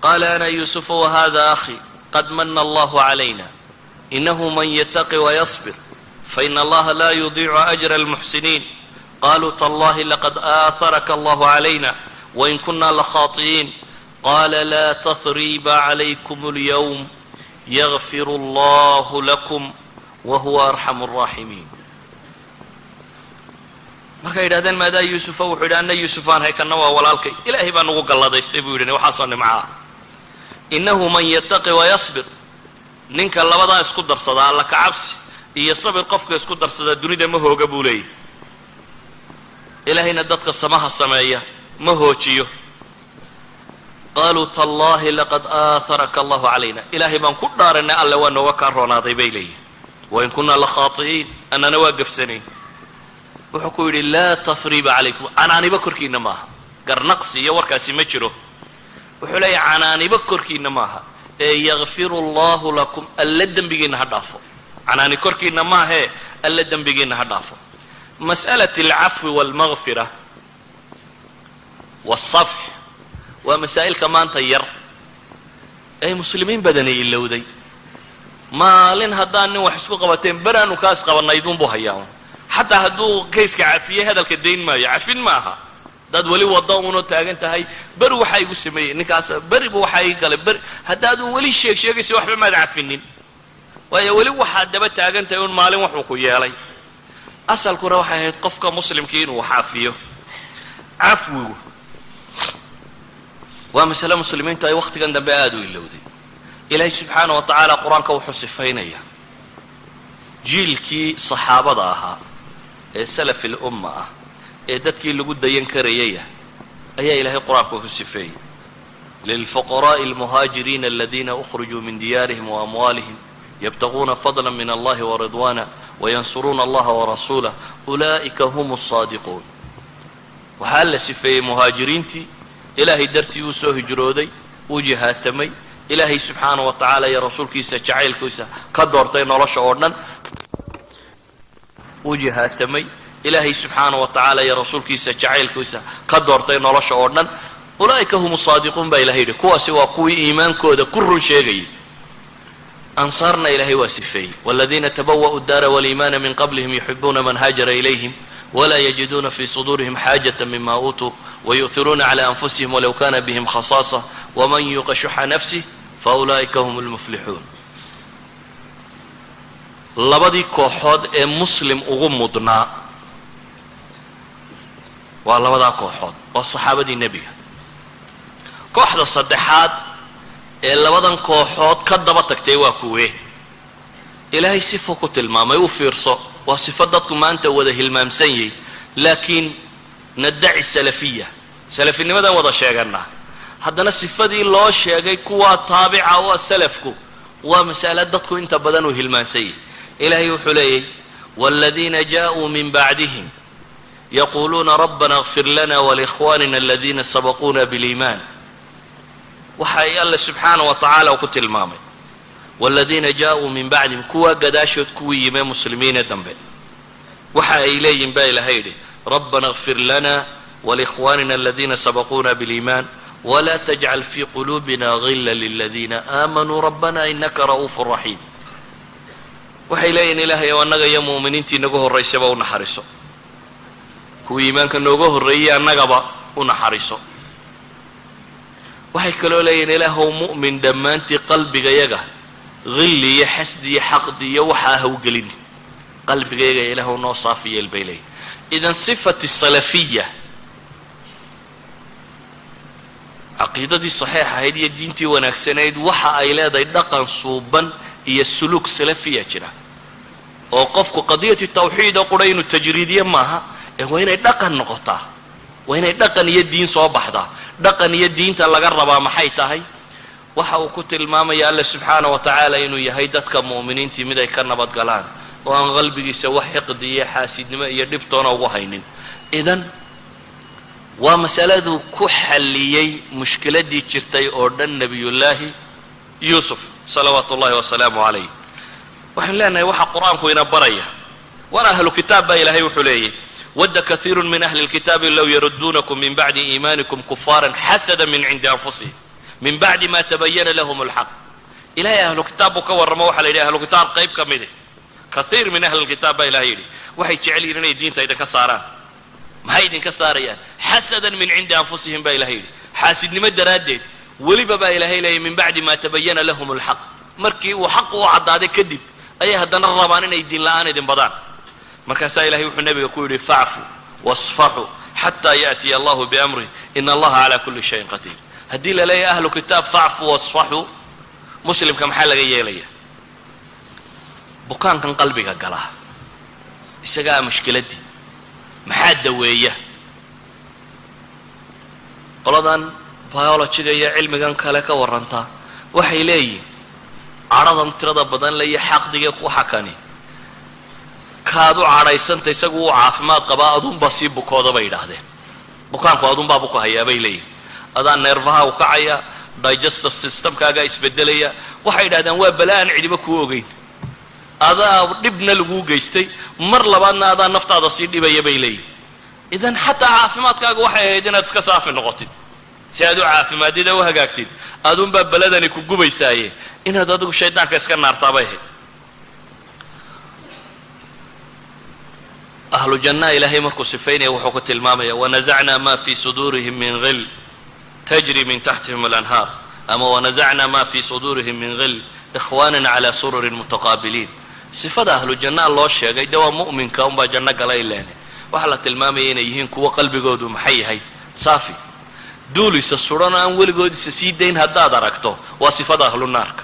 qaala ana yuusufu wahada akhi qad mana allahu calayna inahu man yataqi wayasbir faina allaha la yudiicu ajra almuxsiniin qaluu tallahi laqad aaharaka allahu calayna wain kuna lakhaati'iin قال لا تثريب عليكم اليوم يغفر الله لكم وهو أرحم الراحمين markay yidhahdeen maadaa yuusufa wuxuu yidhi anna yuusufaan haykanna waa walaalkay ilaahay baa nagu galladaystay buu yidhi waxaasoo nimcaa innahu man yataqi wayasbir ninka labadaa isku darsada alla ka cabsi iyo sabir qofka isku darsada dunida ma hooga buu leeyahy ilaahayna dadka samaha sameeya ma hoojiyo qaluu tallahi laqad aaharaka allahu calayna ilaahay baan ku dhaaranay alle waa nooga kaa roonaaday bay leeyihin wain kunaa lakhaati'iin annana waa gafsanayn wuxuu ku yidhi laa tasriiba calaykum canaaniba korkiinna maaha garnaqsi iyo warkaasi ma jiro wuxuu leeyahay canaaniba korkiinna maaha ee yakfiru allahu lakum alle dembigiinna ha dhaafo canaani korkiinna maahee alle dembigiinna ha dhaafo mas'alat alcafwi waalmagfira waalsafx waa masaa'ilka maanta yar ay muslimiin badani ilowday maalin haddaan nin wax isku qabateen beraanu kaas qabanaydunbuu hayaa xataa hadduu kayska cafiyey hadalka dayn maayo cafin maaha haddaad weli waddo unoo taagan tahay beri waxaa igu sameeyey ninkaas beriba waxaa ii galay beri haddaadun weli sheegaysa waxba maad cafinin waayo weli waxaad daba taagan tahay un maalin waxuu ku yeelay asalkuna waxay ahayd qofka muslimkii inuu wax cafiyo cafwigu waa masale muslimiintu ay wakhtigan dambe aada u ilowday ilaahay subxaana wa tacaala qur-aanka wuxuu sifaynaya jiilkii saxaabada ahaa ee salafi lumma ah ee dadkii lagu dayan karayaya ayaa ilaahay qur-aanka ku sifeeyey lilfuqaraa'i almuhaajiriina aladiina ukhrijuu min diyaarihim waamwaalihim yabtaguuna fadla min allahi waridwaana wayansuruuna allaha warasuulah ulaa'ika hum asaadiquun waxaa la sifeeyey muhaajiriintii ilaahay dartii uu soo hijrooday uu jihaatamay ilaahay subxaana wa tacaala iyo rasuulkiisa jacaylkiisa ka doortay nolosha oo dhan uu jihaatamay ilaahay subxaana wa tacaala iyo rasuulkiisa jacaylkiisa ka doortay nolosha oo dhan ulaa'ika hum saadiquun baa ilahay yidhi kuwaasi waa kuwii iimaankooda ku run sheegayay ansaarna ilaahay waa sifeeyey waladiina tabawa'u daara waliimaana min qablihim yuxibuuna man haajara ilayhim wla yجiduuna fي صdوurihim xaajaة mima uutuu وayuؤhiruuna عlى أnfusihim walow kana bihim khasaaصة وman yuuqa shuxa nafsih faulaئika hm اlmuflixuun labadii kooxood ee muslim ugu mudnaa waa labadaa kooxood waa صaxaabadii nebiga kooxda saddexaad ee labadan kooxood ka daba tagtay waa kuwe ilaahay sifo ku tilmaamay u fiirso waa sifo dadku maanta wada hilmaamsan yahy laakiin nadaci salafiya salafinimadan wada sheeganaa haddana sifadii loo sheegay kuwaa taabica oo salafku waa mas'ale dadku inta badan uu hilmaansan yahy ilaahay wuxuu leeyay wاladiina jaaءuu min bacdihim yaquluuna rabbana اغfir lana walikhwanina aladiina sabaquuna biliimaan waxa ay alle subxaanaه wa tacaala ku tilmaamay wاladiina jaaءuu min bacdihim kuwaa gadaashood kuwii yimee muslimiine dambe waxa ay leeyihin baa ilahay yidhi rabbana اغfir lana walikhwanina aladiina sabaquuna biliimaan wla tajcal fii quluubina gila liladiina aamanuu rabbana inaka ra'uufu raxiim waxay leeyihin ilaahay ow annaga iyo mu'miniintii inagu horraysaba u naxariso kuwii iimaanka nooga horreeyey annagaba u naxariso waxay kaloo leeyihin ilaahow mu'min dhammaantii qalbigayaga hilli iyo xasdi iyo xaqdi iyo waxaa ha u gelin qalbigayaga ilaahow noo saafi yeel bay leeyihin idan sifati salafiya caqiidadii saxiix ahayd iyo diintii wanaagsanayd waxa ay leedahay dhaqan suuban iyo suluuk salafiya jira oo qofku qadiyati tawxiid oo qura inuu tajriidiye maaha ee waa inay dhaqan noqotaa waa inay dhaqan iyo diin soo baxdaa dhaqan iyo diinta laga rabaa maxay tahay waxa uu ku tilmaamaya alla subxaana wa tacaala inuu yahay dadka mu'miniintii mid ay ka nabadgalaan oo aan qalbigiisa wax xiqdi iyo xaasidnimo iyo dhibtoona ugu haynin idan waa masaladu ku xalliyey mushkiladii jirtay oo dhan nebiyullaahi yuusuf salawaatu ullahi wasalaamu calayh waxaan leenahay waxa qur-aanku ina baraya waana ahlu kitaab baa ilaahay wuxuu leeyahy wadda kaiiru min ahli lkitaabi low yaruduunakum min bacdi iimaanikum kufaaran xasada min cindi anfusihim min bacdi ma tabayana lahum alxaq ilahay ahlu kitaab buu ka warramo waxaa la yidhi ahlu kitaab qayb ka mide kaiir min ahli lkitaab baa ilahay yidhi waxay jecel yihin inay diinta idinka saaraan maxay idinka saarayaan xasadan min cindi anfusihim baa ilahay yidhi xaasidnimo daraaddeed weliba baa ilaahay leeyay min bacdi ma tabayana lahum alxaq markii uu xaq u caddaaday kadib ayay haddana rabaan inay diin la'aan idin badaan markaasaa ilahay wuxuu nebiga ku yidhi facfu wasfaxuu xataa ya'tiya allahu biamrih ina allaha calaa kulli shayin qadiir haddii la leeyahay ahlu kitaab facfu wasfaxuu muslimka maxaa laga yeelaya bukaankan qalbiga gala isagaa mushkiladdii maxaa daweeya qoladan biologiga iyo cilmigan kale ka warrantaa waxay leeyihin cadhadan tirada badan le iyo xaqdiga waxa kani kaad u cadhaysanta isagu uu caafimaad qabaa adunbaa sii bukooda bay yidhaahdeen bukaanku adunbaa buku hayaa bay leeyihin adaa neerfaha u kacaya digestive systemkaagaa isbedelaya waxay yidhahdeen waa bala aan cidiba kuu ogeyn adaa dhibna laguu geystay mar labaadna adaa naftaada sii dhibaya bay leeyihin idan xataa caafimaadkaaga waxay ahayd inaad iska saafi noqotid si aad u caafimaadid ee u hagaagtid adunbaa beladani ku gubaysaaye inaad adigu shaydaanka iska naartaabay ahayd ahlu jannaha ilaahay markuu sifaynaya wuxuu ku tilmaamaya wanazacnaa ma fii suduurihim min hil tajri min taxtihim alanhaar ama wanazacnaa ma fii suduurihim min hil ikhwanan calaa sururin mutaqaabiliin sifada ahlu jannaha loo sheegay de waa mu'minka unbaa janno galay leene waxaa la tilmaamaya inay yihiin kuwo qalbigoodu maxay yahay saafi duulisa suran aan weligoodisa sii dayn haddaad aragto waa sifada ahlu naarka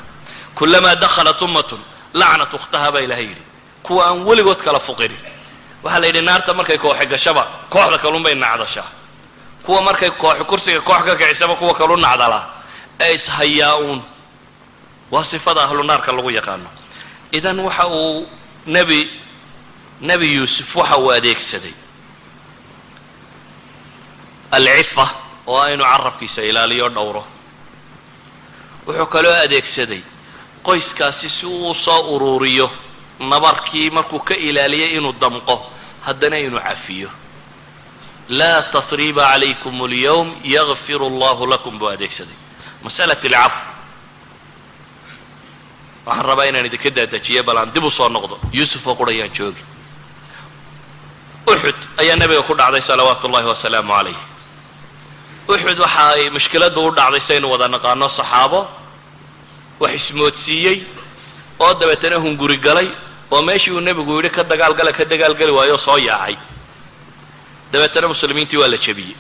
kulamaa dakhalat ummatun lacnat ukhtaha baa ilahay yidhi kuwa aan weligood kala fuqinin waxaa la yidhi naarta markay kooxi gashaba kooxda kalunbay nacdashaa kuwa markay kooxi kursiga koox ka kicisaba kuwa kalu nacdalaa ee ishayaa-uun waa sifada ahlu naarka lagu yaqaano idan waxa uu nebi yuusuf waxa uu adeegsaday alcifa oo aynu carabkiisa ilaaliyo dhowro wuxuu kaloo adeegsaday qoyskaasi si uu soo uruuriyo nabarkii markuu ka ilaaliyay inuu damqo haddana inuu cafiyo laa tasriiba calaykum alyawm yakfir allahu lakum buu adeegsaday masalat alcafw waxaan rabaa inaan idinka daadajiyo bal aan dib u soo noqdo yuusuf oo qurayaan joogi uxud ayaa nabiga ku dhacday salawaatu ullahi wasalaamu calayh uxud waxa ay mushkiladdu u dhacday saynu wada naqaano saxaabo wax ismoodsiiyey oo dabeetana hunguri galay oo meeshii uu nebigu yidhi ka dagaalgali waayo soo yaacay dabeetana muslimiintii waa la jebiyey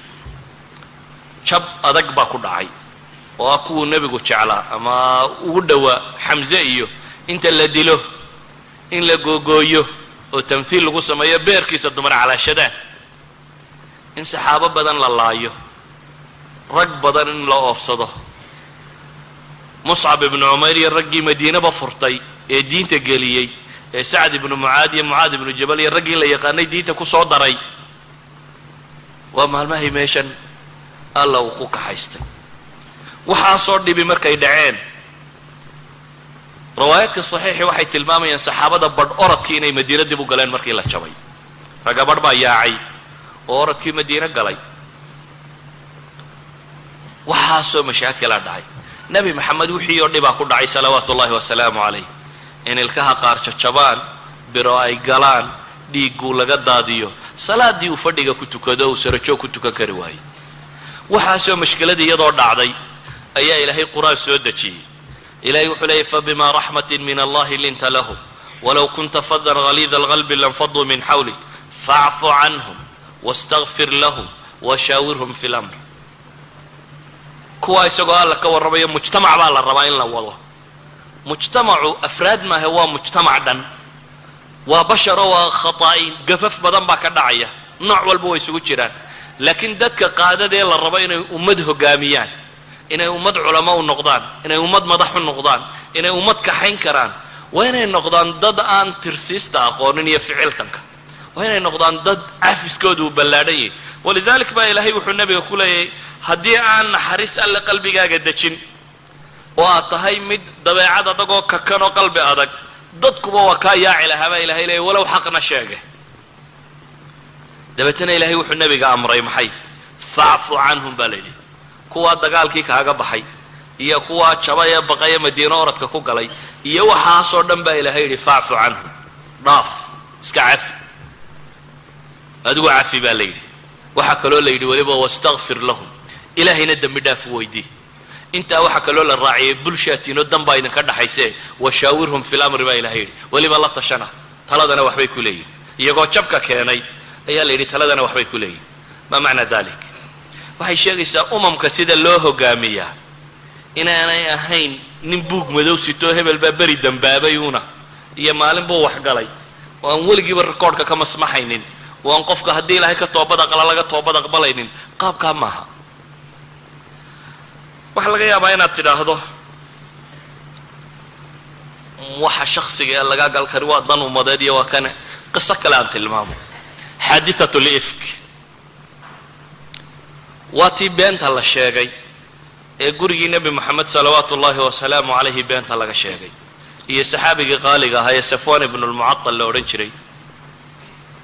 jab adag baa ku dhacay oo ah kuwuu nebigu jeclaa ama ugu dhowaa xamse iyo inta la dilo in la googooyo oo tamhiil lagu sameeyo beerkiisa dumar calaashadaan in saxaabo badan la laayo rag badan in la oofsado muscab ibnu cumayr iyo raggii madiinaba furtay ee diinta geliyey ee sacd ibnu mucaad iyo mucaad ibnu jabal iyo raggii la yaqaanay diinta ku soo daray waa maalmahay meeshan alla uu ku kaxaystay waxaasoo dhibi markay dhaceen riwaayaadka saxiixi waxay tilmaamayaan saxaabada badh oradkii inay madiino dib u galeen markii la jabay ragga badh baa yaacay oo oradkii madiino galay waxaasoo mashaakila dhacay nebi maxamed wixii oo dhibaa ku dhacay salawaatu ullahi wasalaamu calayh in ilkaha qaar jajabaan biro ay galaan dhiigguu laga daadiyo salaadii uu fadhiga ku tukado uu sarajoog ku tukan kari waayey waxaasoo mashkiladii iyadoo dhacday ayaa ilaahay qur'aan soo dejiyey. ilahay wuxuu leeyay fabima raxmatin min allahi linta lahum walow kunta fadan galiida alqalbi lanfaduu min xawlik facfu canhum wastakfir lahum washaawirhum fi lamr. kuwa isagoo alla ka warramayo mujtamac baa la rabaa in la wado. mujtamacu afraad maahe waa mujtamac dhan, waa basharo, waa khataa'iin, gafaf badan baa ka dhacaya, nooc walba way isugu jiraan. laakiin dadka qaadadee la rabo inay ummad hogaamiyaan, inay ummad culamo u noqdaan, inay ummad madax u noqdaan, inay ummad kaxayn karaan, waa inay noqdaan dad aan tirsiista aqoonin iyo ficiltanka, waa inay noqdaan dad cafiskooda uu ballaadhan yahay. walidalik baa ilaahay wuxuu nabiga ku leeyahay haddii aan naxariis alle qalbigaaga dejin oo aad tahay mid dabeecad adagoo kakan oo qalbi adag, dadkuba waa kaa yaaci lahaa baa ilahay leeyay walow xaqna sheege. dabeetana ilaahay wuxuu nabiga amray maxay? facfu canhum baa layidhi. kuwaa dagaalkii kaaga baxay iyo kuwaa jabay ee baqaya madiino oradka ku galay iyo waxaasoo dhan baa ilahay yidhi facfu canhum, dhaaf, iska cafi, adigu cafi baa layidhi. waxaa kaloo la yidhi weliba wastakfir lahum, ilaahayna dembi dhaaf weydii. intaa waxaa kaloo la raaciyay bulshaatiino dan baa idinka dhaxayse washaawirhum fi lamri baa ilahay yidhi. weliba la tashana, taladana waxbay ku leeyihin. iyagoo jabka keenay ayaa la yidhi taladana waxbay ku leeyihin. maa macnaa dalik? waxay sheegaysaa umamka sida loo hogaamiyaa inaanay ahayn nin buug madow sitoo hebel baa beri dambaabay una iyo maalin buu waxgalay oo aan weligiiba rikoodhka ka masmaxaynin oo aan qofka haddii ilaahay ka toobad aqla laga toobad aqbalaynin. qaabkaa maaha. waxaa laga yaabaa inaad tidhaahdo waxa shaksiga ee lagaa gal kari waa dan ummadeed iyo waa kane. qiso kale aan tilmaamo, xaadithatu lifk. waa tii beenta la sheegay ee gurigii nebi moxamed salawaatu ullahi wasalaamu calayhi beenta laga sheegay, iyo saxaabigii qaaliga ahaa ee safwaan ibnu lmucatal la odhan jiray.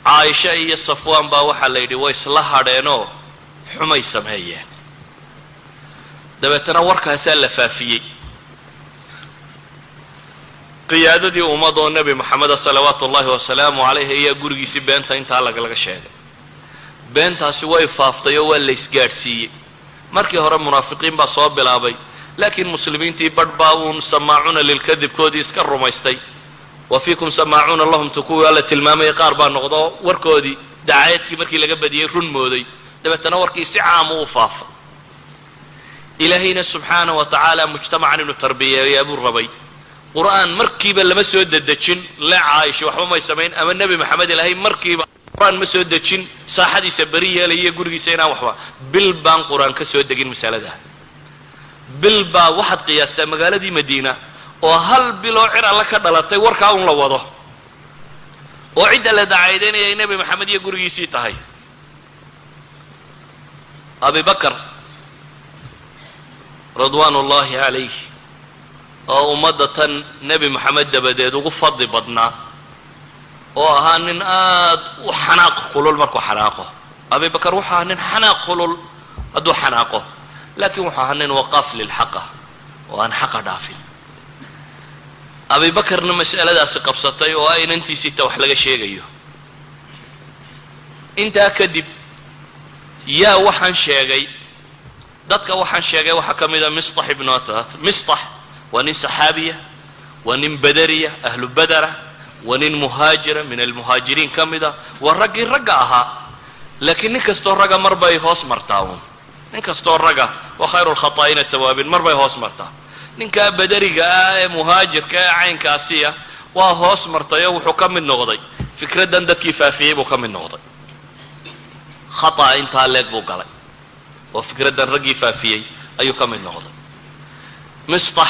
caaisha iyo safwaan baa waxaa la yidhi way isla hadheenoo xumay sameeyeen. dabeetana warkaasaa la faafiyey. qiyaadadii ummad oo nebi moxameda salawaatu ullahi wasalaamu calayhi ayaa gurigiisii beenta intaa lagalaga sheegay. beentaasi way faaftay oo waa la isgaadhsiiyey. markii hore munaafiqiin baa soo bilaabay, laakiin muslimiintii badh baa uun samaacuuna lilkadibkoodii iska rumaystay. wa fiikum samaacuuna lahum tukuwii alla tilmaamayay qaar baa noqdo warkoodii dacaayadkii markii laga badiyey run mooday. dabeetana warkii si caamu u faafa. ilaahayna subxaana wa tacaala mujtamacan inuu tarbiyeeyaa buu rabay. qur'aan markiiba lama soo dedejin le caaisha waxba may samayn, ama nebi maxamed ilaahay markiiba qur'aan ma soo dejin saaxadiisa beri yeelaya gurigiisa inaan waxba. bil baan qur'aan ka soo degin masaladaa. bil baa waxaad qiyaastaa magaaladii madiina oo hal biloo cir alla ka dhalatay warkaa un la wado oo cidda la dacaydaynaya ay nebi maxamed iyo gurigiisii tahay. abi bakar ridwaan ullahi calayh oo ummadda tan nebi moxamed dabadeed ugu fadli badnaa oo ahaa nin aad u xanaaq kulul markuu xanaaqo. abi bakar wuxuu ahaa nin xanaaq kulul hadduu xanaaqo, laakiin wuxuu ahaa nin waqaaf lilxaqa oo aan xaqa dhaafin. abi bakarna mas'aladaasi qabsatay oo inantiisiita wax laga sheegayo. intaa kadib yaa waxaan sheegay, dadka waxaan sheegay waxaa ka mida mistax ibnu athath. mistax waa nin saxaabiya, waa nin badariya, ahlu badara, waa nin muhaajira min almuhaajiriin ka mida, waa raggii ragga ahaa. laakiin nin kastoo ragga mar bay hoos martaa uun. nin kastoo ragga wa khayru lkhataa'ina tawaabin mar bay hoos martaa. ninkaa badariga ah ee muhaajirka ee caynkaasiya waa hoos martay oo wuxuu ka mid noqday fikraddan dadkii faafiyey buu ka mid noqday. khata intaa leeg buu galay oo fikraddan raggii faafiyey ayuu ka mid noqday. mistax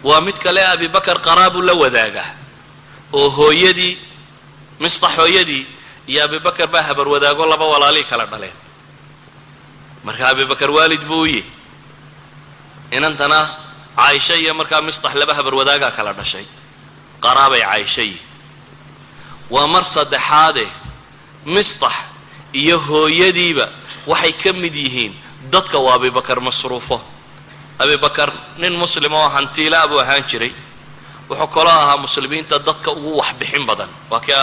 waa mid kale abi bakar qaraabuu la wadaagaa oo hooyadii mistax hooyadii iyo abi bakar baa habar wadaago laba walaalii kala dhaleen. marka abi bakar waalid buu u yihi, inantana caaisha iyo markaa mistax laba habar wadaagaa kala dhashay, qaraabay caaisha yihi. waa mar saddexaade mistax iyo hooyadiiba waxay ka mid yihiin dadka uu abi bakar masruufo. abi bakar nin muslim oo hantiilaa buu ahaan jiray. wuxuu kaloo ahaa muslimiinta dadka ugu waxbixin badan. waa kii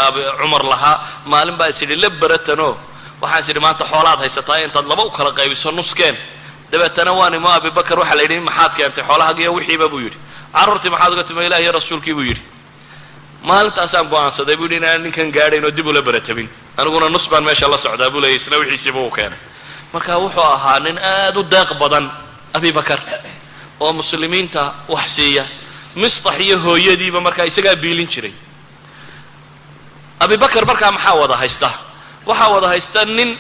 cumar lahaa maalin baa is idhi la beratanoo waxaan is idhi maanta xoolaad haysataa intaad laba u kala qaybiso nuskeen dabeetana waan imo abibakar waxaa la yidhi maxaad keentay xoolahaagiiyo wixiiba buu yidhi carruurtii maxaad uga timi ilaah iyo rasuulkii buu yidhi maalintaasaan go'aansaday buu yidhi inaan ninkan gaadhayn oo dib ula baratabin aniguna nus baan meesha la socdaa buu leeyay isna wixiisiiba uu keenay marka wuxuu ahaa nin aad u deeq badan abibakar oo muslimiinta wax siiya mistax iyo hooyadiiba markaa isagaa biilin jiray abibakar markaa maxaa wada haysta waxaa wada haysta nin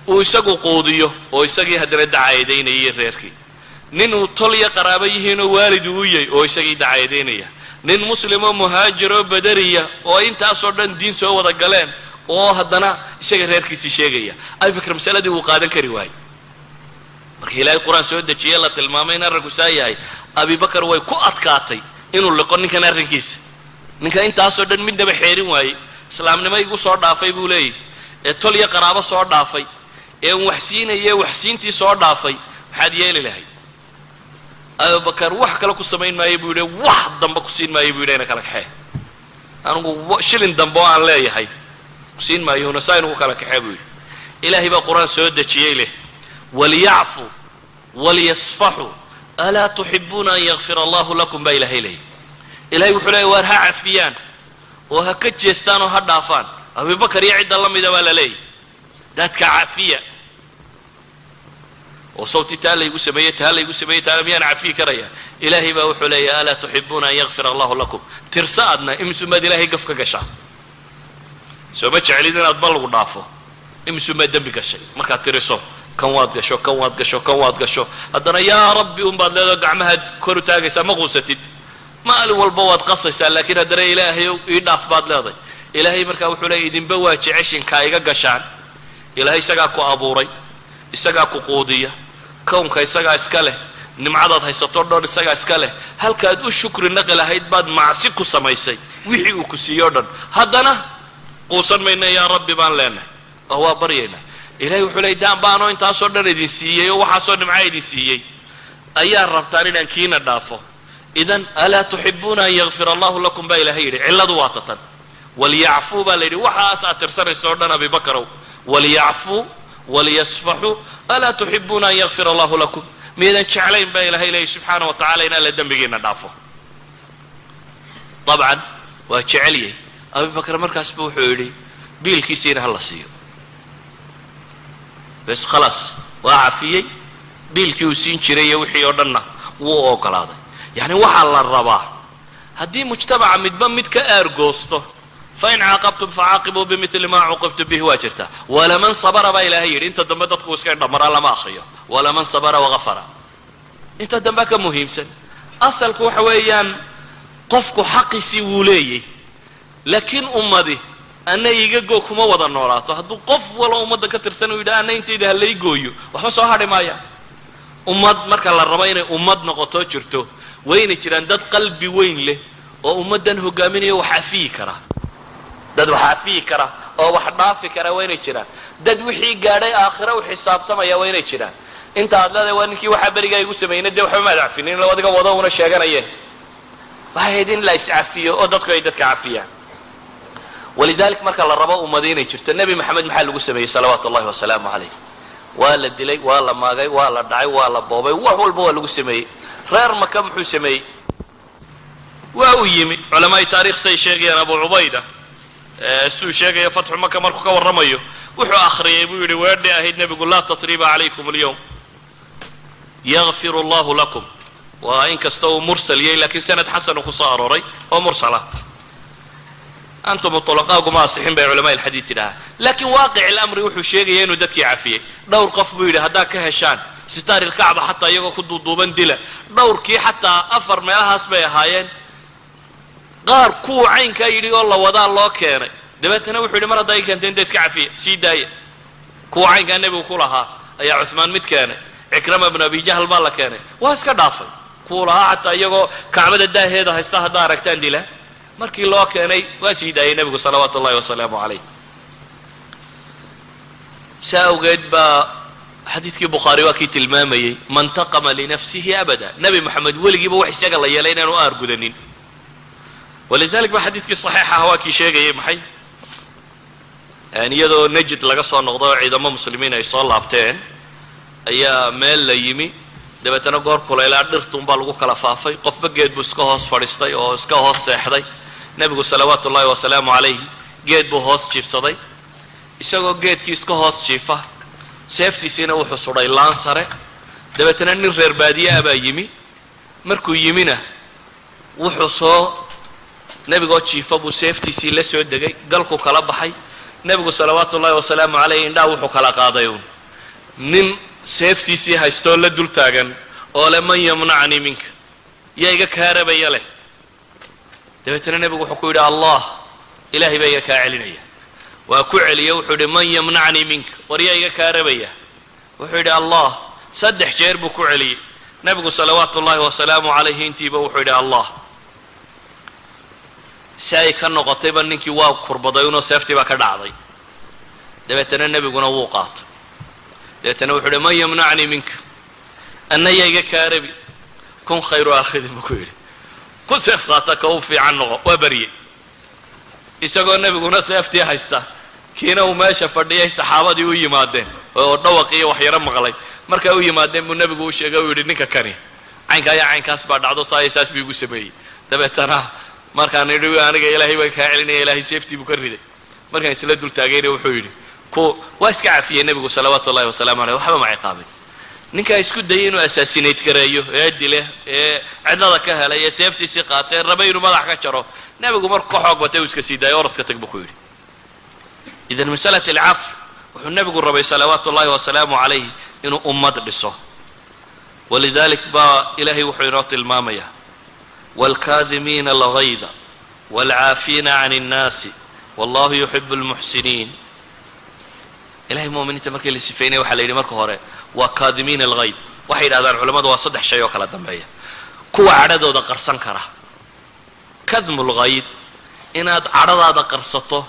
uu isagu quudiyo oo isagii haddana dacayadaynayay reerkii nin uu tol iyo qaraabo yihiinoo waalid uu yahay oo isagii dacayadaynaya nin muslimoo muhaajir oo badariya oo intaasoo dhan diin soo wada galeen oo haddana isaga reerkiisii sheegaya abibakar masaladii wuu qaadan kari waayey marka ilaahay qur-aan soo dejiye la tilmaamay in arrinku saa yahay abibakar way ku adkaatay inuu liqo ninkan arrinkiisa ninka intaasoo dhan midnaba xeerin waayey islaamnimo igu soo dhaafay buu leeyahy ee tol iyo qaraabo soo dhaafay ee un wax siinaye waxsiintii soo dhaafay maxaad yeeli lahayd abubakar wax kale ku samayn maayo buu yidhi wax dambe ku siin maayo buu yidhi ina kala kaxee anigu shilin dambe oo aan leeyahay ku siin maayona saa inugu kala kaxee buu yidhi ilaahay baa qur-aan soo dejiyey leh waliyacfuu waliyasfaxuu alaa tuxibuuna an yakfira allahu lakum baa ilaahay leeyay ilahay wuxuu leeyay waar ha cafiyaan oo ha ka jeestaan oo ha dhaafaan abubakar iyo cidda la mida baa la leeyay dadka cafiya oo sawti taa laygu sameeyey taa laygu sameeyey taa miyaan cafiyi karaya ilaahay baa wuxuu leeyahay alaa tuxibuuna an yakfira allahu lakum tirsa adna imisumaad ilaahay gaf ka gashaa soo ma jeclid inaad bal lagu dhaafo imisumaad dembi gashay markaad tiriso kan waad gasho kan waad gasho kan waad gasho haddana yaa rabbi unbaad leedaho gacmahaad kor u taagaysaa ma quusatid maalin walba waad qasaysaa laakiin haddana ilaahay ii dhaaf baad leeday ilaahay markaa wuxuu leeyay idinba waa jeceshinkaa iga gashaan ilaahay isagaa ku abuuray isagaa ku quudiya kownka isagaa iska leh nimcadaad haysato dhan isagaa iska leh halkaad u shukri naqi lahayd baad macsi ku samaysay wixii uu ku siiyo dhan haddana quusan mayna yaa rabbi baan leenahay oo waa baryaynaa ilahay wuxuu leeyay daan baanoo intaasoo dhan idin siiyey oo waxaasoo nimca idin siiyey ayaa rabtaan inaan kiina dhaafo idan alaa tuxibuuna an yakfira allahu lakum baa ilaahay yidhi cilladu waa tatan waliyacfuu baa la yidhi waxaas aad tirsanayso o dhan abibakarow waliyacfuu waliyasfaxuu alaa tuxibuuna an yakfira allahu lakum miyadan jeclayn baa ilaahay leeyay subxaana wa tacala in alla dembigiina dhaafo dabcan waa jecelyay abibakar markaasba wuxuu yidhi biilkiisiina hala siiyo bes khalaas waa cafiyey biilkii uu siin jiray iyo wixii oo dhanna wuu u ogolaaday yacni waxaa la rabaa haddii mujtamaca midba mid ka aargoosto fain caaqabtum facaaqibuu bimili maa cuqibtum bihi waa jirtaa walaman sabara baa ilaahay yidhi inta dambe dadku iska indhamaraa lama akriyo walaman sabara wagafara inta dambe ka muhiimsan asalku waxa weeyaan qofku xaqiisii wuu leeyay laakiin ummadi ana iga goo kuma wada noolaato hadduu qof walo ummadda ka tirsan uu yidhaha ana intayda ha lay gooyo waxba soo hadhi maaya ummad marka la rabo inay ummad noqoto jirto wayna jiraan dad qalbi weyn leh oo ummaddan hogaaminaya wax cafiyi kara dad wax cafiyi kara oo wax dhaafi kara waynay jiraan dad wixii gaadhay aakhira u xisaabtamaya waynay jiraan inta aad leedahay waa ninkii waxaa berigaa igu sameeyna dee waxba maad cafinin ila adiga wada una sheeganayeen waxay ahayd in la iscafiyo oo dadku ay dadka cafiyaan walidalik marka la rabo ummadi inay jirto nebi maxamed maxaa lagu sameeyey salawaatu ullahi wasalaamu calayh waa la dilay waa la maagay waa la dhacay waa la boobay wax walba waa lagu sameeyey reer maka muxuu sameeyey waa u yimi culamaai taarikh say sheegayaan abu cubayda siduu sheegayo fatxu maka markuu ka warramayo wuxuu akhriyay buu yidhi weedhay ahayd nebigu laa tatriba calaykum alyawm yakfir allahu lakum waa in kasta uu mursal yahay laakiin sanad xasanu ku soo arooray oo mursala antum tulaqaaguma asixin bay culamaa alxadiid yidhahaa laakiin waaqic alamri wuxuu sheegaya inuu dadkii cafiyey dhowr qof buu yidhi haddaad ka heshaan sitaar ilkacba xataa iyagoo ku duuduuban dila dhowrkii xataa afar meelahaas bay ahaayeen qaar kuwa caynkaa yidhi oo la wadaa loo keenay dabeetana wuxuu yidhi mar haddaa i keentay inta iska cafiya sii daaya kuwa caynkaa nebigu ku lahaa ayaa cuhmaan mid keenay cikrama bnu abi jahl baa la keenay waa iska dhaafay kuwa lahaa xataa iyagoo kacbada daaheeda haysta haddaa aragtaan dila markii loo keenay waa sii daayay nebigu salawaatu ullahi wasalaamu calayh saa awgeed baa xadiidkii bukhaari waa kii tilmaamayey man taqama linafsihi abada nebi moxamed weligiiba wax isaga la yeelay inaanu aargudanin walidalik ba xadiidkii saxiixa ah waa kii sheegayay maxay iyadoo najd laga soo noqdo oo ciidamo muslimiin ay soo laabteen ayaa meel la yimi dabeetana goor kulaylaa dhirtuunbaa lagu kala faafay qofba geed buu iska hoos fadhiistay oo iska hoos seexday nebigu salawaatu ullaahi wasalaamu calayh geed buu hoos jiifsaday isagoo geedkii iska hoos jiifa seeftiisiina wuxuu sudhay laan sare dabeetana nin reer baadiye ah baa yimi markuu yimina wuxuu soo nebigoo jiifa buu seeftiisii la soo degay galku kala baxay nebigu salawaatu ullaahi wasalaamu calayh indhaa wuxuu kala qaaday uun nin seeftiisii haystoo la dul taagan oo le man yamnacnii minka yaa iga kaarabaya leh dabeetana nebigu wuxuu ku yidhi allah ilaahay baa iga kaa celinaya waa ku celiye wuxuu yidhi man yamnacnii minka war yaa iga kaarabaya wuxuu yidhi allah 3 jeer buu ku celiyey nebigu salawaatu ullaahi wasalaamu calayhi intiiba wuxuu yidhi allah si ay ka noqotayba ninkii waa kurbaday unoo seeftii baa ka dhacday dabeetana nebiguna wuu qaatay dabeetana wuxuu yidhi man yamnacnii minka anna yaa iga kaarabi kun khayru aakhidin buu ku yidhi ku seef qaata ka u fiican noqo waa barye isagoo nebiguna seeftii haysta kiina uu meesha fadhiyay saxaabadii u yimaadeen oo dhawaq iyo waxyaro maqlay markay u yimaadeen buu nebigu u sheegay uu yidhi ninka kani caynkaa iyo caynkaas baa dhacdo saa iyo saas buu igu sameeyey dabeetana markaan idhi aniga ilaahay baa kaa celinaya ilaahay seeftii buu ka riday markaan isla dul taagayna wuxuu yidhi waa iska cafiyey nebigu salawaatu ullahi wasalaamu caleyh waxba ma ciqaabin ninkaa isku dayay inuu assaasinayd gareeyo ee dile ee cidlada ka helay ee seeftiisii qaatay rabay inuu madax ka jaro nebigu marku ka xoog batay uu iska sii daayay oraska tag buu ku yidhi idan masalat alcaf wuxuu nebigu rabay salawaatu ullahi wasalaamu calayh inuu ummad dhiso walidalik baa ilaahay wuxuu inoo tilmaamaya waalkaadimiina alghayda waalcaafiina can innaasi wallahu yuxibu almuxsiniin ilahay mu'miniinta markii la sifeynaya waxaa la yidhi marka hore waa kaadimiina alghayd waxay yidhahdaan culammadu waa 3 shay oo kala dambeeya kuwa cadhadooda qarsan kara kadmu lghayd inaad cadhadaada qarsato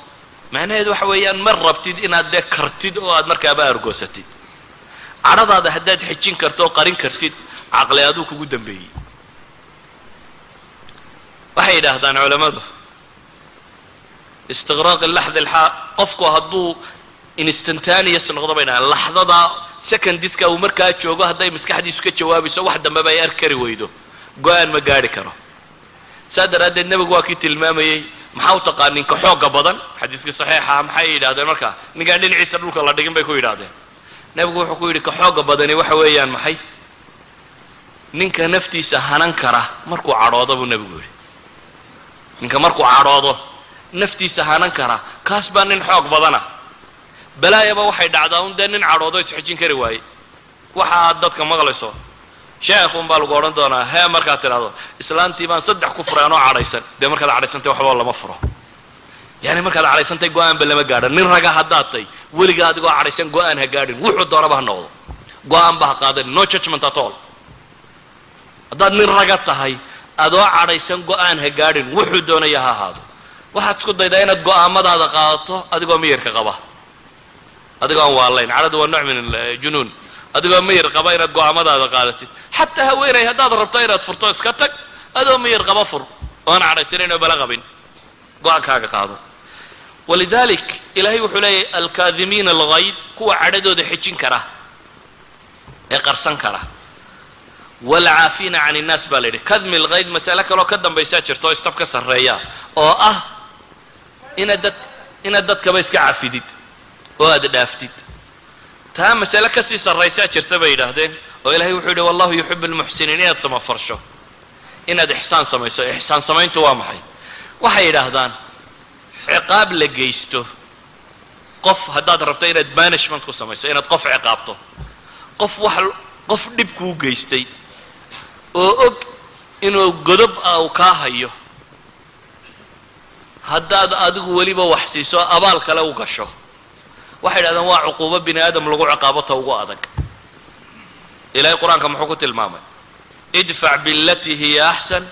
macnaheedu waxa weeyaan ma rabtid inaad dee kartid oo aad markaaba argoosatid cadhadaada haddaad xejin karto oo qarin kartid caqli aduu kugu dambeeyey waxay yidhaahdaan culammadu istiqraaq laxd alxaa qofku hadduu instantaneous noqdo bay dhahaan laxdada secondiska uu markaa joogo hadday maskaxdiisu ka jawaabayso wax dambeba ay arki kari weydo go-aan ma gaadhi karo saa daraaddeed nebigu waa kii tilmaamayey maxaa u taqaan ninka xoogga badan xadiiskii saxiixa maxay yidhahdeen markaa ninkaan dhinaciisa dhulka la dhigin bay ku yidhahdeen nebigu wuxuu ku yidhi ka xoogga badani waxa weeyaan maxay ninka naftiisa hanan kara markuu cadhoodo buu nebigu yidhi ninka markuu cadhoodo naftiisa hanan kara kaas baa nin xoog badana balaayaba waxay dhacdaa un dee nin cadhoodo isxejin kari waaye waxa aad dadka maqlayso sheekhuun baa lagu odhan doonaa hee markaad tidhahdo islaantii baan 3 ku furay anoo cadhaysan dee markaad cadhaysantay waxba lama furo yani markaad cadhaysantay go-aanba lama gaadhan nin raga haddaad tay weliga adigoo cadhaysan go-aan ha gaadhin wuxuu doonaba ha noqdo go-aanba ha qaadan no judgment at all haddaad nin raga tahay adoo cadhaysan go-aan ha gaadhin wuxuu doonaya ha ahaado waxaad isku daydaa inaad go-aamadaada qaadato adigoo miyirka qaba adigoo aan waalayn cadhadu waa nooc min aljunuun adigoo miyir qaba inaad go-aamadaada qaadatid xataa haweenay haddaad rabto inaad furto iska tag adoo miyir qaba fur oon cadhaysanayn oo bala qabin go-aankaaga qaado walidalik ilaahay wuxuu leeyahay alkaadimiina alghayd kuwa cadhadooda xejin kara ee qarsan kara waalcaafiina can innaas baa la yidhi kadmi lghayd masale kaloo ka dambaysaa jirta oo istab ka sarreeya oo ah inaad dadkaba iska cafidid oo aad dhaaftid taa masale kasii sarraysaa jirta bay yidhaahdeen oo ilahay wuxuu yidhi wallahu yuxibu almuxsiniin inaad samafarsho inaad ixsaan samayso ixsaan samayntu waa maxay waxay yidhaahdaan ciqaab la geysto qof haddaad rabto inaad banishment ku samayso inaad qof ciqaabto qof dhib kuu geystay oo og inuu godob uu kaa hayo haddaad adigu weliba wax siiso abaal kale u gasho waxay yidhahdeen waa cuquubo bini aadam lagu ciqaabota ugu adag ilahay qur-aanka muxuu ku tilmaamay idfac bilatii hiya axsan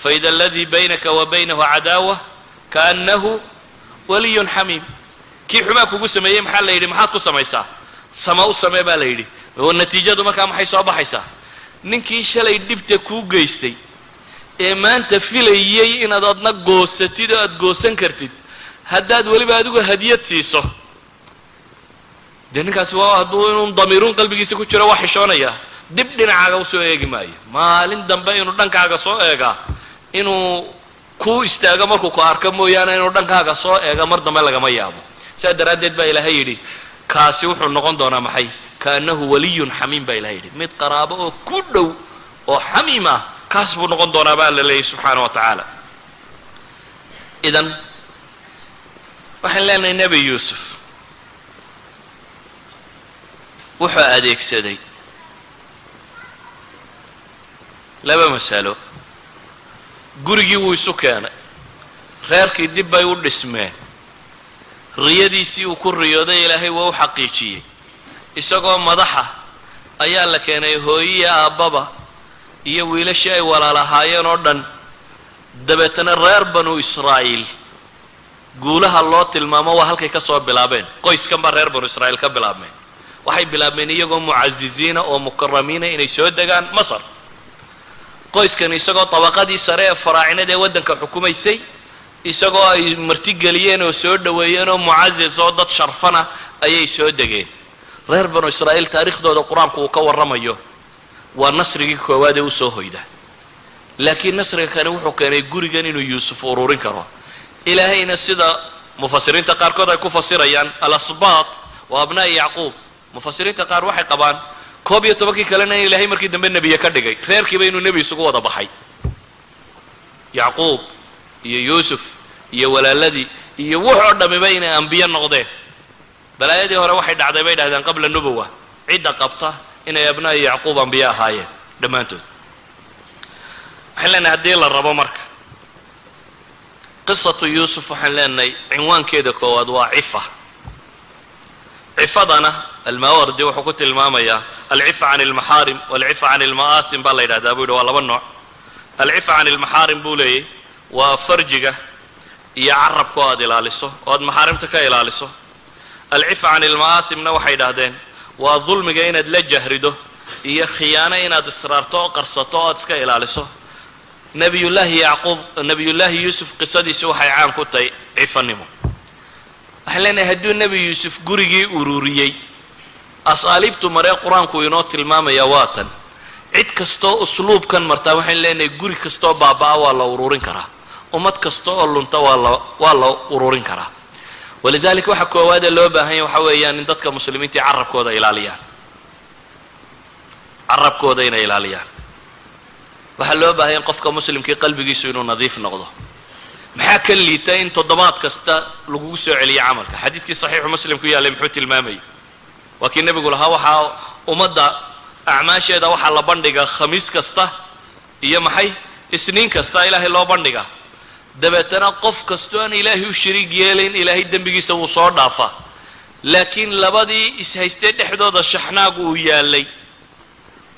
faida aladii baynaka wa baynahu cadaawa kaannahu waliyun xamiim kii xumaa kugu sameeyey maxaa la yidhi maxaad ku samaysaa sama u samee baa la yidhi oo natiijadu markaa maxay soo baxaysaa ninkii shalay dhibta kuu geystay ee maanta filayey inaad adna goosatid oo aad goosan kartid haddaad weliba adigu hadiyad siiso dee ninkaasi waa hadduu inuu damiiruun qalbigiisa ku jiro waa xishoonayaa dib dhinacaaga usoo eegi maayo maalin dambe inuu dhankaaga soo eegaa inuu ku istaago markuu ku arko mooyaane inuu dhankaaga soo eega mar dambe lagama yaabo saa daraaddeed baa ilaahay yidhi kaasi wuxuu noqon doonaa maxay kaannahu waliyun xamiim baa ilahay yidhi mid qaraabo oo ku dhow oo xamiim ah kaas buu noqon doonaa baa la leeyahy subxaana wa tacaala idan waxaan leenahay nebi yuusuf wuxuu adeegsaday laba masalo gurigii wuu isu keenay reerkii dib bay u dhismeen riyadiisii uu ku riyooday ilaahay waa u xaqiijiyey isagoo madaxa ayaa la keenay hooyiya aabbaba iyo wiilashii ay walaalahaayeen oo dhan dabeetana reer banu israa'iil guulaha loo tilmaamo waa halkay ka soo bilaabeen qoyskan baa reer banu israa'iil ka bilaabmeen waxay bilaabmeen iyagoo mucaziziina oo mukaramiina inay soo degaan masar qoyskan isagoo tabaqadii sare ee faraacinada ee waddanka xukumaysay isagoo ay martigeliyeen oo soo dhoweeyeen oo mucazis oo dad sharfana ayay soo degeen reer banu israa'iil taariikhdooda qur-aanku uu ka warramayo waa nasrigii koowaad ee usoo hoyda laakiin nasriga kani wuxuu keenay gurigan inuu yuusuf ururin karo ilaahayna sida mufasiriinta qaarkood ay ku fasirayaan alasbaat wa abnaa'i yacquub mufasiriinta qaar waxay qabaan 11 kalena in ilaahay markii dambe nebiye ka dhigay reerkiiba inuu nebi isugu wada baxay yacquub iyo yuusuf iyo walaaladii iyo wuxuu dhamiba inay ambiye noqdeen balaayadii hore waxay dhacday bay dhahdeen qabla nubuwa cidda qabta inay abnaa'i yacquub ambiye ahaayeen dhammaantood waxaan leenahay haddii la rabo marka qisatu yuusuf waxaan leenahay cinwaankeeda koowaad waa cifa cifadana almaawardi wuxuu ku tilmaamayaa alcifa can almaxaarim walcifa can alma'aasim baa la yidhahdaa buu yidhi waa laba nooc alcifa can almaxaarim buu leeyay waa farjiga iyo carabka oo aad ilaaliso oo aad maxaarimta ka ilaaliso alcifa can alma'aatimna waxay yidhahdeen waa dulmiga inaad la jahrido iyo khiyaano inaad israarto oo qarsato oo aad iska ilaaliso nabiyullaahi yacquub nabiyullaahi yuusuf qisadiisu waxay caan ku tahay cifanimo waxaan leenahay hadduu nebi yuusuf gurigii ururiyey asaaliibtu maree qur-aanku inoo tilmaamaya waa tan cid kastoo usluubkan martaa waxaan leenahay guri kastoo baaba'a waa la ururin karaa ummad kasta oo lunta waa la ururin karaa walidaalika waxa koowaadee loo baahanya waxa weeyaan in dadka muslimiintii carabkooda ilaaliyaan carabkooda inay ilaaliyaan waxaa loo baahanya qofka muslimkii qalbigiisu inuu nadiif noqdo maxaa ka liita in toddobaad kasta lagugu soo celiyo camalka xadiidkii saxiixu muslim ku yaallay muxuu tilmaamayay waa kii nebigu lahaa waxaa ummadda acmaasheeda waxaa la bandhigaa khamiis kasta iyo maxay isniin kasta ilaahay loo bandhigaa dabeetana qof kastoo aan ilaahay u shariig yeelayn ilaahay dembigiisa wuu soo dhaafaa laakiin labadii ishaystee dhexdooda shaxnaagu uu yaallay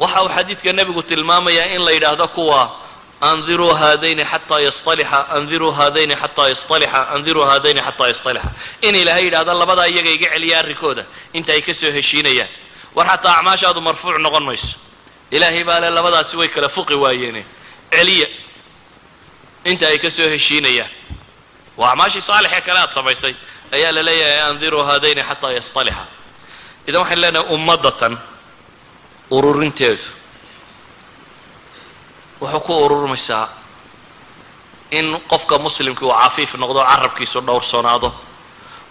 waxa uu xadiidka nebigu tilmaamayaa in la yidhaahdo kuwa andiruu haadayni xataa yastalixa andiruu haadayni xataa yastalixa andiruu haadayni xataa yastalixa in ilaahay yidhahdo labadaa iyaga iga celiya arrinkooda inta ay ka soo heshiinayaan war xataa acmaashaadu marfuuc noqon mayso ilaahay baa le labadaasi way kala fuqi waayeene celiya inta ay ka soo heshiinayaan waa acmaashii saalixee kale aad samaysay ayaa la leeyahay andiruu haadayni xataa yastalixa idan waxaan leenahay ummadatan ururinteedu wuxuu ku ururmaysaa in qofka muslimka uu cafiif noqdo carabkiisu dhowrsanaado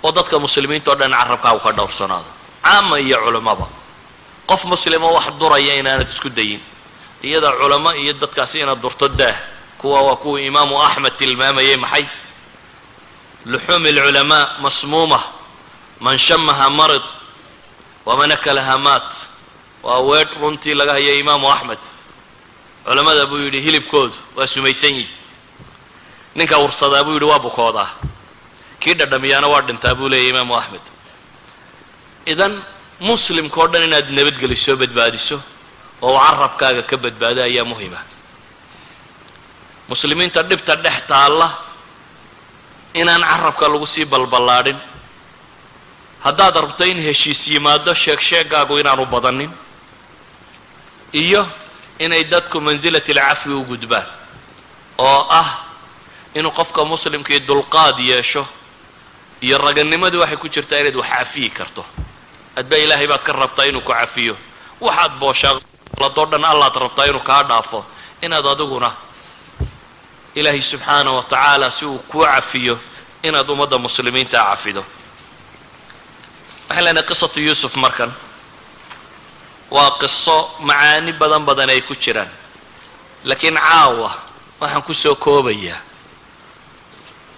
oo dadka muslimiinta oo dhan carabkaagu ka dhowrsanaado caama iyo culamaba qof muslimo wax duraya inaanad isku dayin iyada culamo iyo dadkaasi inaad durto daah kuwa waa kuwa imaamu axmed tilmaamayay maxay luxuumi alculamaa masmuuma man shamaha marid waman akalaha maat waa weedh runtii laga hayay imaamu axmed culamada buu yidhi hilibkoodu waa sumaysan yihi ninka ursadaa buu yidhi waa bukoodaa kii dhadhamiyaana waa dhintaa buu leeyahy imaamu axmed idan muslimka o dhan inaad nabadgeliso badbaadiso oo carabkaaga ka badbaado ayaa muhima muslimiinta dhibta dhex taalla inaan carabka lagu sii balballaadhin haddaad rabto in heshiis yimaado sheegsheegaagu inaanu badanin iyo inay dadku mansilati alcafwi u gudbaan oo ah inuu qofka muslimkii dulqaad yeesho iyo ragannimadii waxay ku jirtaa inaad wax cafiyi karto adba ilaahay baad ka rabtaa inuu ku cafiyo waxaad booshaaqladoo dhan allaad rabtaa inuu kaa dhaafo inaad adiguna ilaahay subxaanahu wa tacaala si uu kuu cafiyo inaad ummadda muslimiinta cafido waxaan leenahay qisatu yuusuf markan waa qiso macaani badan ay ku jiraan laakiin caawa waxaan ku soo koobayaa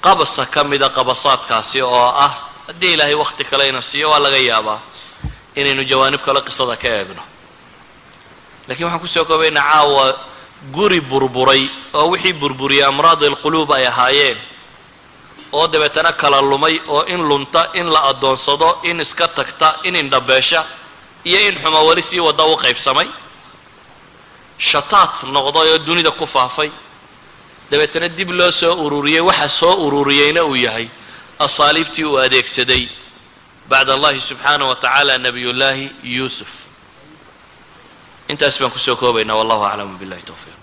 qabasa ka mida qabasaadkaasi oo ah haddii ilaahay wakhti kale ina siiyo waa laga yaabaa inaynu jawaanib kale qisada ka eegno laakiin waxaan ku soo koobaynaa caawa guri burburay oo wixii burburiyay amraad alquluub ay ahaayeen oo dabeetana kala lumay oo in lunta in la adoonsado in iska tagta in indhabeesha iyo in xuma wali sii wada u qaybsamay shataat noqday oo dunida ku faafay dabeetana dib loo soo ururiyey waxa soo ururiyeyna uu yahay asaaliibtii uu adeegsaday bacd allahi subxaanahu wa tacaala nabiyullaahi yuusuf intaas baan kusoo koobaynaa wallahu aclamu billahi tawfiiq